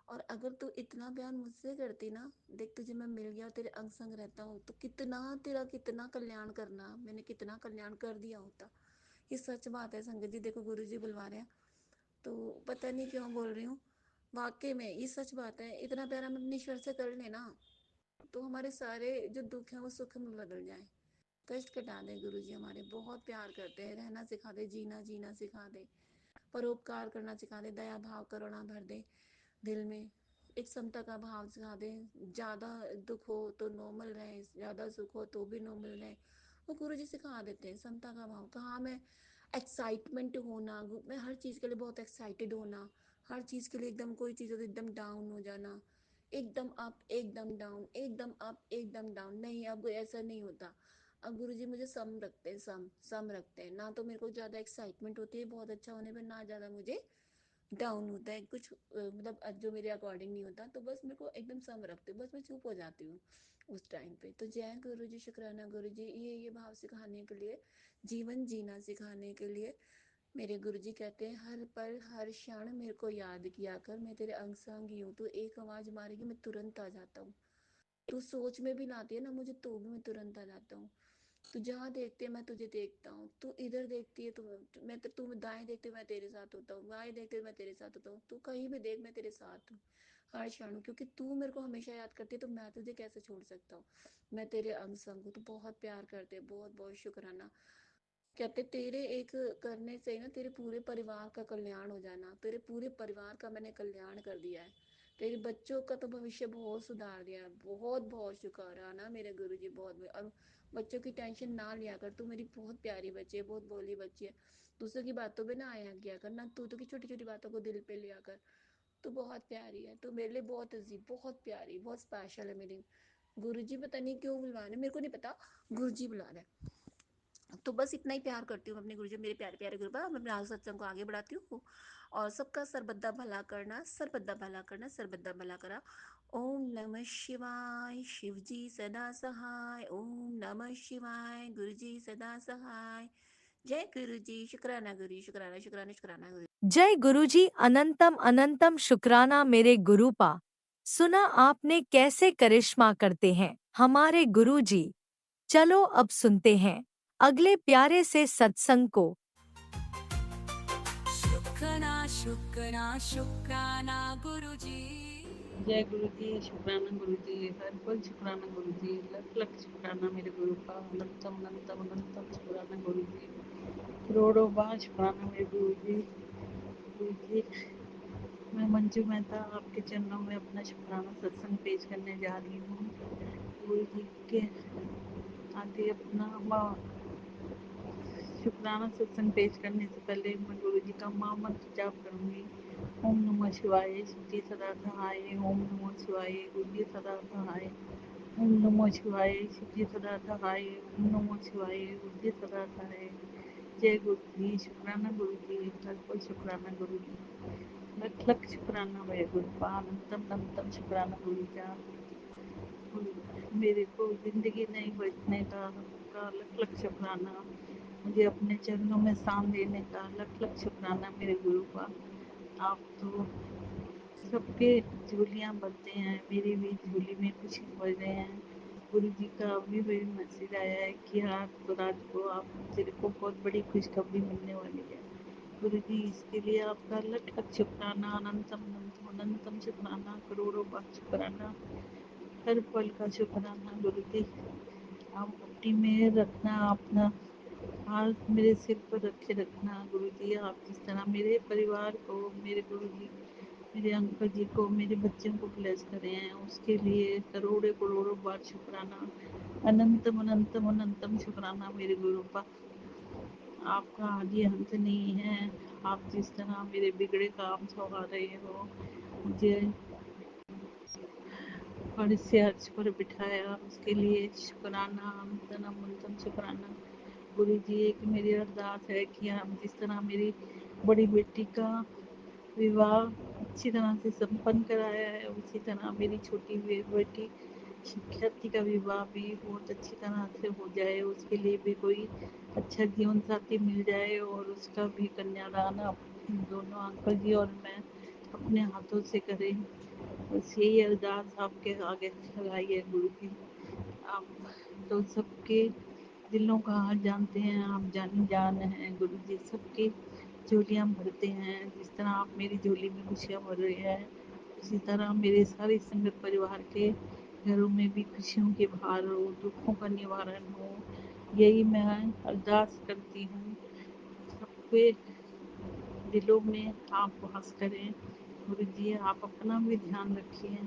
और अगर तू इतना प्यार मुझसे करती ना, देख तुझे मैं मिल गया और तेरे अंग संग रहता हूँ, तो कितना तेरा कितना कल्याण करना, मैंने कितना कल्याण कर दिया होता। ये सच बात है संगत जी। देखो गुरु जी बुलवा रहे हैं, तो पता नहीं क्यों बोल रही हूँ, वाकई में ये सच बात है। इतना प्यार हम अपने ईश्वर से कर लेना, तो हमारे सारे जो दुख हैं वो सुख में बदल जाए। कष्ट कटा दे गुरु जी हमारे, बहुत प्यार करते हैं। रहना सिखा दे, जीना जीना सिखा दे, परोपकार करना सिखा दे, दया भाव करुणा भर दे दिल में, एक समता का भाव सिखा दे। ज़्यादा दुख हो तो नॉर्मल रहे, ज़्यादा सुख हो तो भी नॉर्मल रहे। वो गुरु जी सिखा देते हैं समता का भाव। तो हाँ, मैं एक्साइटमेंट होना, मैं हर चीज़ के लिए बहुत एक्साइटेड होना, हर चीज़ के लिए एकदम, कोई चीज़ हो तो एकदम डाउन हो जाना, एकदम अप एकदम डाउन, एकदम अप एकदम डाउन, नहीं अब ऐसा नहीं होता। अब गुरुजी मुझे सम रखते हैं, सम सम रखते हैं ना, तो मेरे को ज़्यादा एक्साइटमेंट होती है बहुत अच्छा होने पर, ना ज़्यादा मुझे डाउन होता है कुछ, मतलब जो मेरे अकॉर्डिंग नहीं होता, तो बस मेरे को एकदम सम रखते हो, बस मैं चुप हो जाती हूँ उस टाइम पे। तो जय गुरु जी, शुक्राना गुरु जी, ये भाव सिखाने के लिए, जीवन जीना सिखाने के लिए। मेरे गुरु जी कहते हैं हर पल हर क्षण मेरे को याद किया कर, मैं तेरे अंग संग ही हूँ, तू एक आवाज मारेगी मैं तुरंत आ जाता हूँ, तू सोच में भी लाती है ना मुझे तो भी मैं तुरंत आ जाता हूँ। तू जहाँ देखती है मैं तुझे देखता हूँ, तू इधर देखती है तो मैं, तू दाएं देखती है मैं तेरे साथ होता हूँ, बाएं देखती है मैं तेरे साथ होता हूँ, तू कहीं भी देख मैं तेरे साथ हूँ हर क्षण हूँ, क्योंकि तू मेरे को हमेशा याद करती है, तो मैं तुझे कैसे छोड़ सकता हूँ, मैं तेरे अंग संग हूँ। तो बहुत प्यार करते हैं, बहुत बहुत शुक्राना। कहते तेरे एक करने से ही ना तेरे पूरे परिवार का कल्याण हो जाना, तेरे पूरे परिवार का मैंने कल्याण कर दिया है, तेरे बच्चों का तो भविष्य बहुत सुधार दिया है। बहुत बहुत शुक्राना मेरे गुरुजी, बहुत। और बच्चों की टेंशन ना लिया कर, तू मेरी बहुत प्यारी बच्ची है, बहुत भोली बच्ची है, दूसरों की बातों पे ना आया किया कर, ना तू तो की छोटी छोटी बातों को दिल पे लिया कर, तू बहुत प्यारी है, तू मेरे लिए बहुत अजीब, बहुत प्यारी, बहुत स्पेशल है मेरी। गुरुजी पता नहीं क्यों बुला रहे हैं, मेरे को नहीं पता, गुरुजी बुला रहे हैं। तो बस इतना ही प्यार करती हूँ अपने गुरुजी, मेरे प्यारे प्यारे गुरु, मैं अपने सत्संग को आगे बढ़ाती हूँ। और सबका सरबद्दा भला करना, सरबद्दा भला करना, सरबद्दा भला करा। ओम नमः शिवाय, शिव जी सदा सहाय। ओम नमः शिवाय, गुरु जी सदा सहाय। जय गुरु जी, शुक्राना गुरु जी, शुक्राना शुक्राना शुक्राना गुरु। जय गुरुजी, अनंतम अनंतम शुक्राना मेरे गुरुपा। सुना आपने कैसे करिश्मा करते हैं हमारे गुरुजी। चलो अब सुनते हैं अगले प्यारे से सत्संग को। शुक्राना शुक्राना शुक्राना गुरुजी। जय गुरु जी, शुक्राना गुरु जी, हर पल शुक्राना गुरु जी, लख लख शुक्राना मेरे गुरु का, अनंतम अनंतम अनंतम शुक्राना गुरु जी, करोड़ों बार शुक्राना मेरे गुरु जी। गुरु जी, मैं मंजू मेहता आपके चरणों में अपना शुक्राना सत्संग पेश करने जा रही हूँ। गुरु जी के आगे अपना शुक्राना सत्संग पेश करने से पहले मैं गुरु जी का महामंत्र जाप करूंगी। ओम नमः शिवाय, शिव जी सदा सहाय। ओम नमः शिवाय, गुरु जी सदा सहाय। ओम नमः शिवाय, शिव जी सदा सहाय। ओम नमः शिवाय, गुरु जी सदा सहाय। जय गुरु जी, शुक्राना गुरु जी, हर पल शुक्राना गुरु जी, लख लख शुक्राना मेरे गुरु का, अनंतम अनंतम शुक्राना गुरु का। मेरे को जिंदगी नहीं बचने का लख लख शुक्राना, मुझे अपने चरणों में स्थान देने का लख लख शुक्राना मेरे गुरु का। आप तो सबके झोलियाँ भरते हैं, मेरी भी झोली में खुशी भर रहे हैं। गुरु जी का अभी भी मैसेज आया है कि हाँ तो रात को आप तेरे को बहुत बड़ी खुशखबरी मिलने वाली है। गुरु जी इसके लिए आपका लख लख शुक्राना, अनंतम अनंतम अनंतम शुक्राना, करोड़ों बार शुक्राना, हर पल का शुक्राना। गुरु जी आप अपनी मेहर रखना, अपना हाथ मेरे सिर पर रखे रखना। गुरु जी आप जिस तरह मेरे परिवार को, मेरे गुरु जी, मेरे अंकल जी को, मेरे बच्चों को ब्लेस करे हैं, उसके लिए करोड़ों करोड़ों बार शुक्राना, अनंतम अनंतम अनंतम शुक्राना मेरे गुरु का। आपका आदि अंत नहीं है। आप जिस तरह मेरे बिगड़े काम संवार रहे हो, मुझे और इससे अर्ज पर बिठाया, उसके लिए शुक्राना, अनंतम अनंतम शुक्राना। गुरु जी एक मेरी अरदास है कि आप जिस तरह मेरी बड़ी बेटी का विवाह अच्छी तरह से संपन्न कराया है, उसी तरह मेरी छोटी बेटी ख्याति का विवाह भी बहुत अच्छी तरह से हो जाए, उसके लिए भी कोई अच्छा जीवन साथी मिल जाए और उसका भी कन्यादान आप दोनों अंकल जी और मैं अपने हाथों से करें। बस यही अरदास आपके आगे लगाई है गुरु जी। आप तो सबके दिलों का हाल जानते हैं, आप जानी जान हैं गुरु जी, सबकी झोलियाँ भरते हैं। जिस तरह आप मेरी झोली में खुशियाँ भर रहे हैं, उसी तरह मेरे सारे संगत परिवार के घरों में भी खुशियों के बहार हो, दुखों का निवारण हो, यही मैं अरदास करती हूँ। सबके दिलों में आप वास करें गुरु जी, आप अपना भी ध्यान रखिए।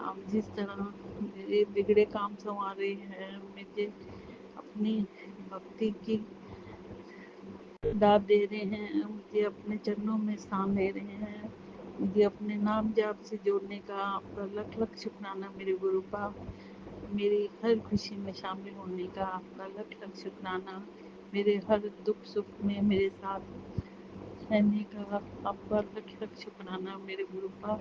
आप जिस तरह मेरे बिगड़े काम संवार रहे हैं, मुझे अपनी भक्ति की दाद दे रहे हैं, मुझे अपने चरणों में स्थान दे रहे हैं, मुझे अपने नाम जाप से जोड़ने का आपका लख लख शुक्राना मेरे गुरु का। मेरी हर खुशी में शामिल होने का आपका लख लख शुक्राना। मेरे हर दुख सुख में मेरे साथ रहने का आपका लख लख शुक्राना मेरे गुरु का।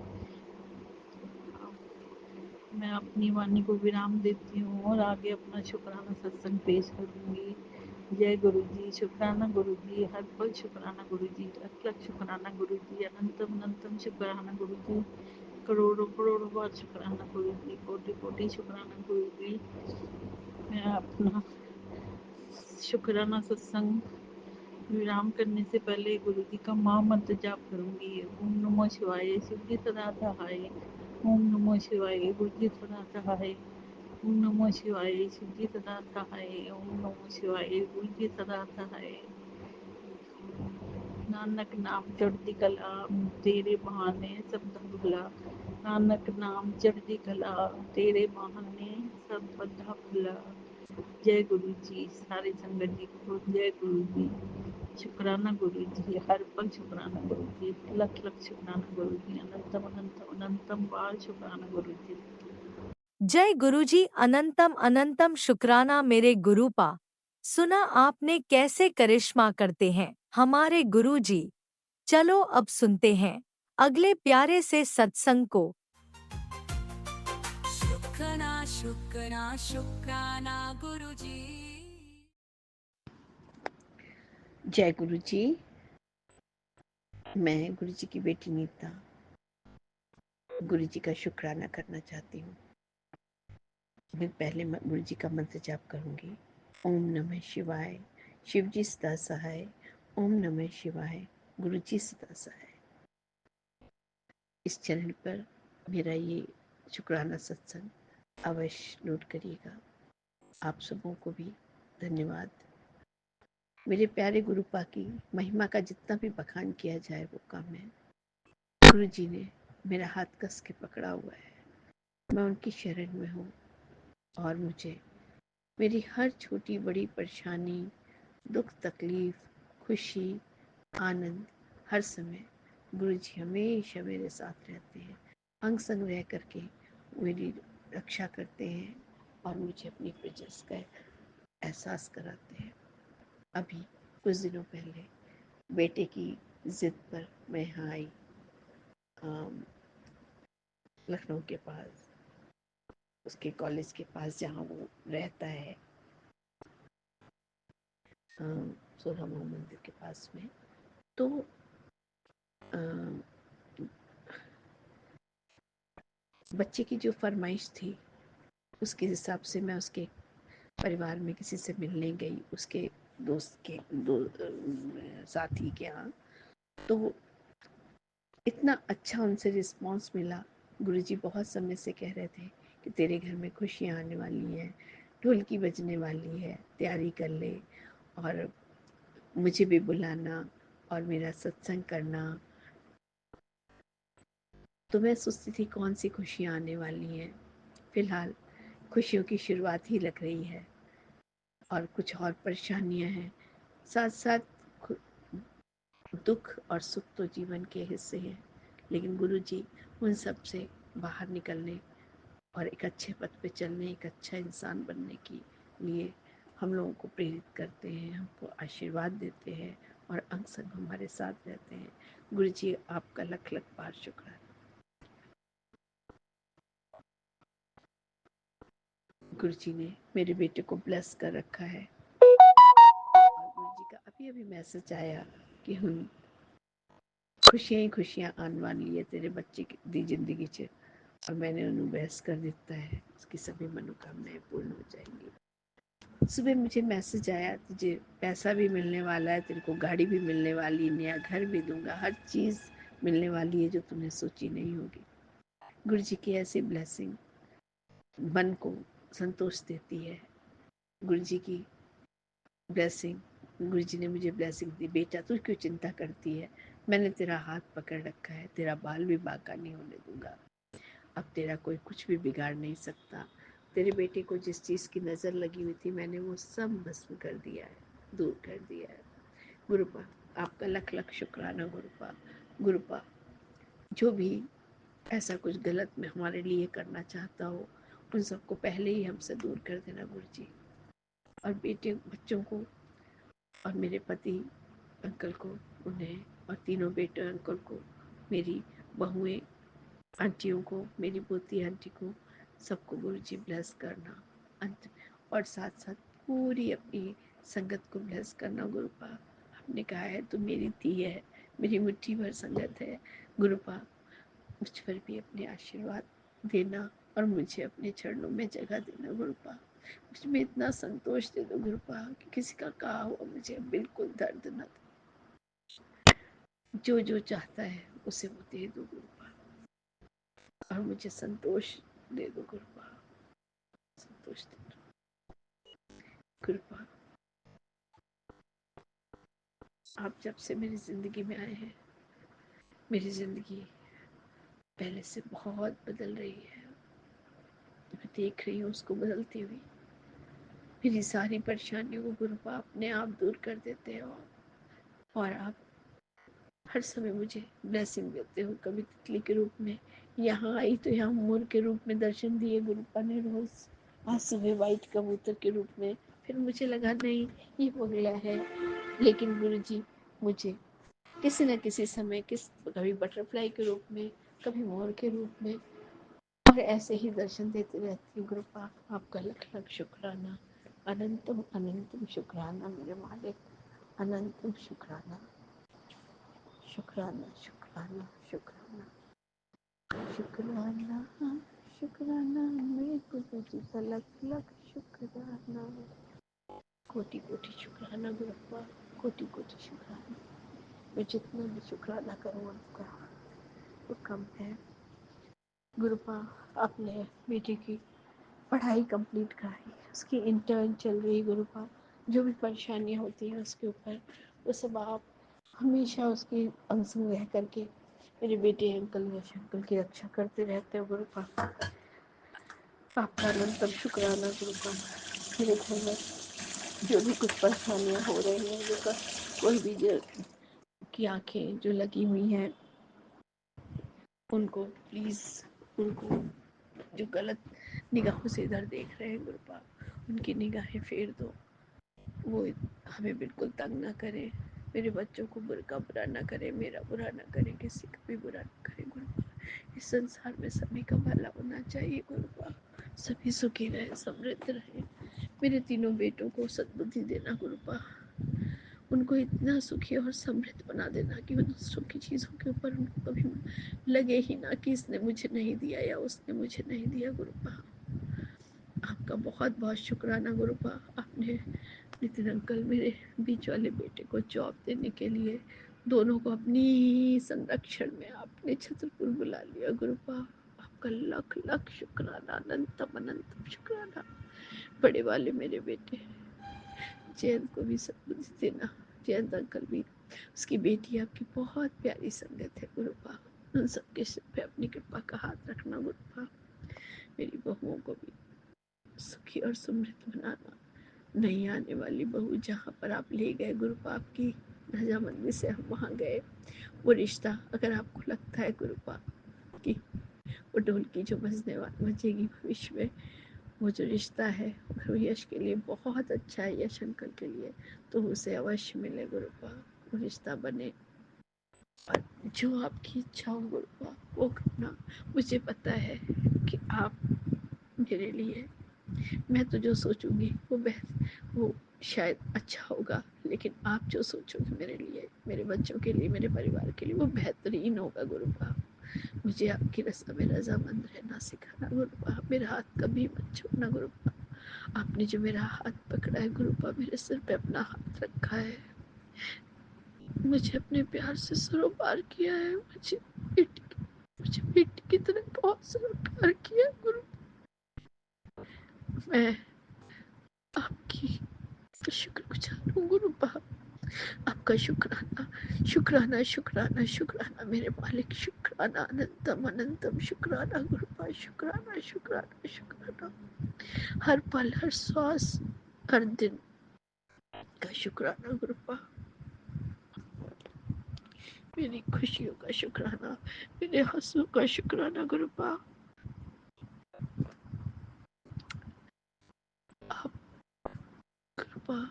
मैं अपनी वाणी को विराम देती हूँ और आगे अपना शुक्राना सत्संग पेश करूँगी। जय गुरु जी। शुक्राना गुरु जी, हर पल शुक्राना गुरु जी, लख लख शुक्राना गुरु जी, अनंतम अनंतम शुक्राना गुरु जी, करोड़ों करोड़ों बार शुक्राना गुरु जी, कोटि कोटि शुक्राना गुरु जी। मैं अपना शुक्राना सत्संग विराम करने से पहले गुरु जी का महामंत्र जाप करूंगी। ओम नमो शिवाय, शिव जी सदा सहाय। ओम नमो शिवाय, गुरु जी सदा सहाय। ओम नमो शिवाय, शिव जी सदा सहाय। ओम नमो शिवाय, गुरु जी सदा सहाय। नानक नाम चढ़ती कला, तेरे बहाने सब धन भला। नानक नाम चढ़ती कला, तेरे बहाने सब बंधा भला। जय गुरु जी। सारी संगत जी को जय गुरु जी। शुक्राना गुरु जी, हर पल शुक्राना गुरु जी, लख लख शुक्राना गुरु जी, अनंतम अनंतम अनंतम बार शुक्राना गुरु जी। जय गुरुजी। अनंतम अनंतम शुक्राना मेरे गुरुपा। सुना आपने कैसे करिश्मा करते हैं हमारे गुरुजी। चलो अब सुनते हैं अगले प्यारे से सत्संग को। शुक्राना शुक्राना शुक्राना गुरुजी। जय गुरु जी। मैं गुरु जी की बेटी नीता गुरु जी का शुक्राना करना चाहती हूँ। मैं पहले गुरु जी का मंत्र जाप करूंगी। ओम नमः शिवाय, शिव जी सदा सहाय। ओम नमः शिवाय, गुरु जी सदा सहाय। इस चैनल पर मेरा ये शुक्राना सत्संग अवश्य नोट करिएगा। आप सबों को भी धन्यवाद। मेरे प्यारे गुरुपा की महिमा का जितना भी बखान किया जाए वो कम है। गुरु जी ने मेरा हाथ कस के पकड़ा हुआ है। मैं उनकी शरण में हूँ और मुझे मेरी हर छोटी बड़ी परेशानी, दुख तकलीफ, खुशी, आनंद, हर समय गुरु जी हमेशा मेरे साथ रहते हैं। अंग संग रह करके मेरी रक्षा करते हैं और मुझे अपनी प्रेजेंस का एहसास कराते हैं। अभी कुछ दिनों पहले बेटे की जिद पर मैं यहाँ आई, लखनऊ के पास, उसके कॉलेज के पास जहाँ वो रहता है, सोलह मंदिर के पास में। तो बच्चे की जो फरमाइश थी उसके हिसाब से मैं उसके परिवार में किसी से मिलने गई, उसके दोस्त के साथी के यहाँ। तो इतना अच्छा उनसे रिस्पांस मिला। गुरुजी बहुत समय से कह रहे थे कि तेरे घर में खुशियाँ आने वाली हैं, ढोलकी बजने वाली है, तैयारी कर ले और मुझे भी बुलाना और मेरा सत्संग करना। तो मैं सोचती थी कौन सी खुशियाँ आने वाली हैं। फिलहाल खुशियों की शुरुआत ही लग रही है और कुछ और परेशानियां हैं, साथ साथ दुख और सुख तो जीवन के हिस्से हैं, लेकिन गुरु जी उन सब से बाहर निकलने और एक अच्छे पथ पे चलने, एक अच्छा इंसान बनने के लिए हम लोगों को प्रेरित करते हैं, हमको आशीर्वाद देते हैं और अंग संग हमारे साथ रहते हैं। गुरु जी आपका लख लख बार शुक्र है। गुरु जी ने मेरे बेटे को ब्लेस कर रखा है और गुरु जी का अभी अभी मैसेज आया कि हम खुशियां ही खुशियां आने वाली है तेरे बच्चे की जिंदगी च और मैंने उन्हें बहस कर दिता है, उसकी सभी मनोकामनाएं पूर्ण हो जाएंगी। सुबह मुझे मैसेज आया तुझे पैसा भी मिलने वाला है, तेरे को गाड़ी भी मिलने वाली, नया घर भी दूंगा, हर चीज मिलने वाली है जो तूने सोची नहीं होगी। गुरु जी की ऐसी ब्लेसिंग मन को संतोष देती है। गुरु जी की ब्लेसिंग, गुरु जी ने मुझे ब्लेसिंग दी, बेटा तू क्यों चिंता करती है, मैंने तेरा हाथ पकड़ रखा है, तेरा बाल भी बांका नहीं होने दूंगा, अब तेरा कोई कुछ भी बिगाड़ नहीं सकता। तेरे बेटे को जिस चीज़ की नज़र लगी हुई थी मैंने वो सब भस्म कर दिया है, दूर कर दिया है। गुरुपा आपका लख लख शुक्राना। गुरुपा गुरुपा जो भी ऐसा कुछ गलत में हमारे लिए करना चाहता हो उन सबको पहले ही हमसे दूर कर देना गुरु जी, और बेटे बच्चों को और मेरे पति अंकल को, उन्हें और तीनों बेटे अंकल को, मेरी बहुएं आंटियों को, मेरी पोती आंटी को, सबको गुरु जी ब्लेस करना अंत, और साथ साथ पूरी अपनी संगत को ब्लेस करना। गुरुपा आपने कहा है तो मेरी धी है, मेरी मुट्ठी भर संगत है। गुरुपा मुझ पर भी अपने आशीर्वाद देना और मुझे अपने चरणों में जगह देना। गुरुपा मुझमें इतना संतोष दे दो गुरुपा कि किसी का कहा हुआ मुझे बिल्कुल दर्द न दे। जो जो चाहता है उसे वो दे दो गुरुपा, और मुझे संतोष दे दो गुरुपा, संतोष दे दो गुरुपा। आप जब से मेरी जिंदगी में आए हैं, मेरी जिंदगी पहले से बहुत बदल रही है। मैं देख रही हूँ उसको बदलती हुई। मेरी सारी परेशानियों को गुरुपा अपने आप दूर कर देते हो, और आप हर समय मुझे ब्लेसिंग देते हो। कभी तितली के रूप में यहाँ आई तो यहाँ मोर के रूप में दर्शन दिए गुरुपा ने रोज, आज सुबह वाइट कबूतर के रूप में। फिर मुझे लगा नहीं ये बगला है, लेकिन गुरुजी मुझे किसी न किसी समय कभी बटरफ्लाई के रूप में, कभी मोर के रूप में, और ऐसे ही दर्शन देते रहती हूँ। गुरुपा आपका लख लख शुक्राना, अनंतम अनंतम शुक्राना मेरे मालिक, अनंतम शुक्राना, शुक्राना शुक्राना शुक्राना शुक्राना शुक्राना मेरे गुरुजी का लख लख शुक्राना। कोटि कोटि शुक्राना गुरुपा, कोटि कोटि शुक्राना। मैं जितना भी शुक्राना करूँ आपका वो कम है। गुरुपा आपने बेटे की पढ़ाई कंप्लीट कराई, उसकी इंटर्न चल रही। गुरुपा जो भी परेशानियाँ होती हैं उसके ऊपर, वो सब आप हमेशा उसकी अंग रह करके मेरे बेटे अंकल यश अंकल की रक्षा करते रहते हो। गुरुपा आपका अनंतम शुक्राना गुरुपा। मेरे घर में जो भी कुछ परेशानियाँ हो रही हैं, जो कोई भी जो की आंखें जो लगी हुई हैं उनको प्लीज़, उनको जो गलत निगाहों से इधर देख रहे हैं गुरुपा, उनकी निगाहें फेर दो। वो हमें बिल्कुल तंग ना करें, मेरे बच्चों को बुरा ना करे, मेरा बुरा ना करे, किसी का भी बुरा ना करे। गुरुपा इस संसार में सभी का भला होना चाहिए। गुरुपा सभी सुखी रहे, समृद्ध रहे। मेरे तीनों बेटों को सद्बुद्धि देना गुरुपा, उनको इतना सुखी और समृद्ध बना देना कि उन सुखी चीज़ों के ऊपर उनको कभी लगे ही ना कि इसने मुझे नहीं दिया या उसने मुझे नहीं दिया। गुरुपा आपका बहुत बहुत शुक्राना गुरुपा। आपने नितिन अंकल मेरे बीच वाले बेटे को जॉब देने के लिए दोनों को अपनी संरक्षण में आपने छतरपुर बुला लिया। गुरुपा आपका लख लख शुक्राना, अनंतम अनंतम शुक्राना। बड़े वाले मेरे बेटे जयंत को भी सद्बुद्धि देना। जयंत अंकल भी, उसकी बेटी आपकी बहुत प्यारी संगत है। गुरुपा उन सबके सिर पे अपनी कृपा का हाथ रखना। गुरुपा मेरी बहुओं को भी सुखी और समृद्ध बनाना। नहीं आने वाली बहू जहाँ पर आप ले गए गुरुपा, आपकी रजामंदी से हम वहाँ गए, वो रिश्ता अगर आपको लगता है गुरुपा कि वो ढोलकी जो बजेगी भविष्य में, वो जो रिश्ता है अगर वो यश के लिए बहुत अच्छा है, यश अंकल के लिए, तो उसे अवश्य मिले गुरुपा, वो रिश्ता बने। और जो आपकी इच्छा हो गुरुपा वो करना। मुझे पता है कि आप मेरे लिए, मैं तो जो सोचूंगी वो शायद अच्छा होगा, लेकिन आप जो सोचोगे मेरे लिए, मेरे बच्चों के लिए, मेरे परिवार के लिए, वो बेहतरीन होगा। गुरुपा मुझे आपकी रस्म में रजामंद रहना सिखाना। गुरुपा मेरा हाथ कभी मत छोड़ना। गुरुपा आपने जो मेरा हाथ पकड़ा है गुरुपा, मेरे सिर पे अपना हाथ रखा है, मुझे अपने प्यार से सरोपार किया है, मुझे बेटी की तरह बहुत सरोपार किया। गुरु मैं आपकी शुक्रगुजार हूँ गुरुपा। आपका शुक्राना शुक्राना शुक्राना शुक्राना मेरे मालिक, शुक्राना अनंतम अनंतम शुक्राना गुरुपा, शुक्राना शुक्राना शुक्राना। हर पल, हर श्वास, हर दिन का शुक्राना गुरुपा। मेरी खुशियों का शुक्राना, मेरे हंसों का शुक्राना गुरुपा। कृपा,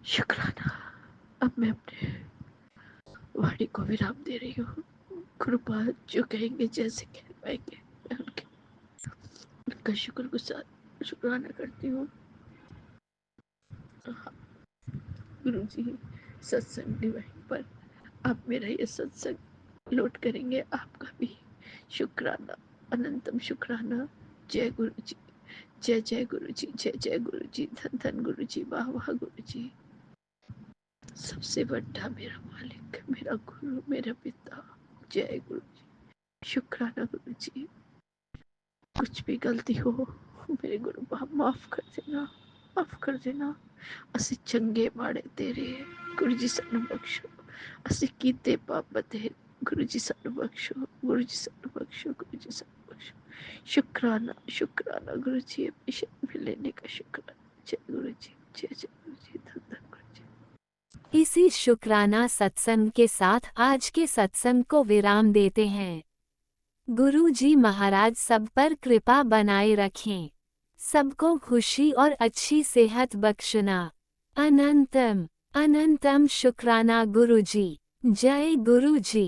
शुक्राना। अब मैं अपने वाणी को विराम दे रही हूँ। कृपा जो कहेंगे, जैसे कह पाएंगे, मैं उनका शुक्राना करती हूँ। गुरु जी, सत्संग डिवाइन पर आप मेरा ये सत्संग लोड करेंगे, आपका भी शुक्राना, अनंतम शुक्राना। जय गुरु जी, जय जय गुरु जी, जय जय गुरु जी, धन धन गुरु जी, वाह वाह गुरु जी। सबसे बड़ा मेरा मालिक, मेरा गुरु, मेरा पिता, जय गुरु जी, शुक्राना गुरु जी। कुछ भी गलती हो मेरे गुरु बाप माफ कर देना, माफ कर देना। ਅਸੀਂ ਚੰਗੇ ਮਾੜੇ ਤੇਰੇ, ਗੁਰੂ ਜੀ ਸਾਨੂੰ ਬਖਸ਼ੋ। ਅਸੀਂ ਕੀਤੇ ਪਾਪ ਬਥੇਰੇ, ਗੁਰੂ ਜੀ ਸਾਨੂੰ ਬਖਸ਼ੋ, ਗੁਰੂ ਜੀ ਸਾਨੂੰ ਬਖਸ਼ੋ, ਗੁਰੂ जी ਸਾਨੂੰ बख्शो। शुक्राना, शुक्राना गुरु जी, हमेशा मिलने का शुक्राना। जय गुरु जी, जय जय गुरु जी, धन धन गुरु जी। इसी शुक्राना सत्संग के साथ आज के सत्संग को विराम देते हैं। गुरु जी महाराज सब पर कृपा बनाए रखें, सबको खुशी और अच्छी सेहत बख्शना। अनंतम अनंतम शुक्राना गुरु जी। जय गुरु जी।